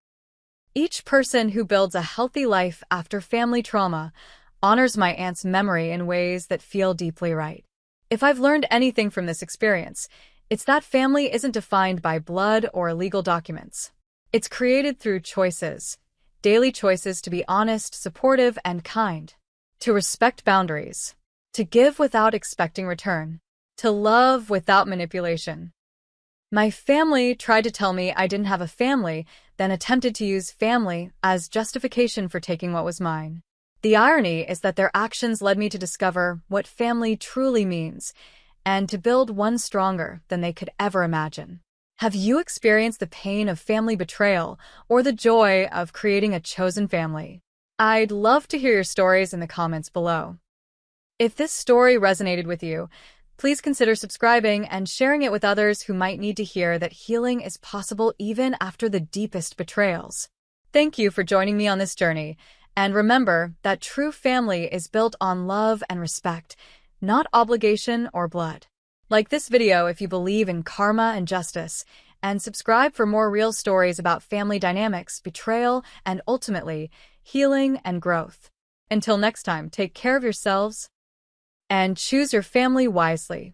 each person who builds a healthy life after family trauma, honors my aunt's memory in ways that feel deeply right. If I've learned anything from this experience, it's that family isn't defined by blood or legal documents. It's created through choices, daily choices to be honest, supportive, and kind, to respect boundaries, to give without expecting return, to love without manipulation. My family tried to tell me I didn't have a family, then attempted to use family as justification for taking what was mine. The irony is that their actions led me to discover what family truly means and to build one stronger than they could ever imagine. Have you experienced the pain of family betrayal or the joy of creating a chosen family? I'd love to hear your stories in the comments below. If this story resonated with you, please consider subscribing and sharing it with others who might need to hear that healing is possible even after the deepest betrayals. Thank you for joining me on this journey, and remember that true family is built on love and respect, not obligation or blood. Like this video if you believe in karma and justice, and subscribe for more real stories about family dynamics, betrayal, and ultimately, healing and growth. Until next time, take care of yourselves and choose your family wisely.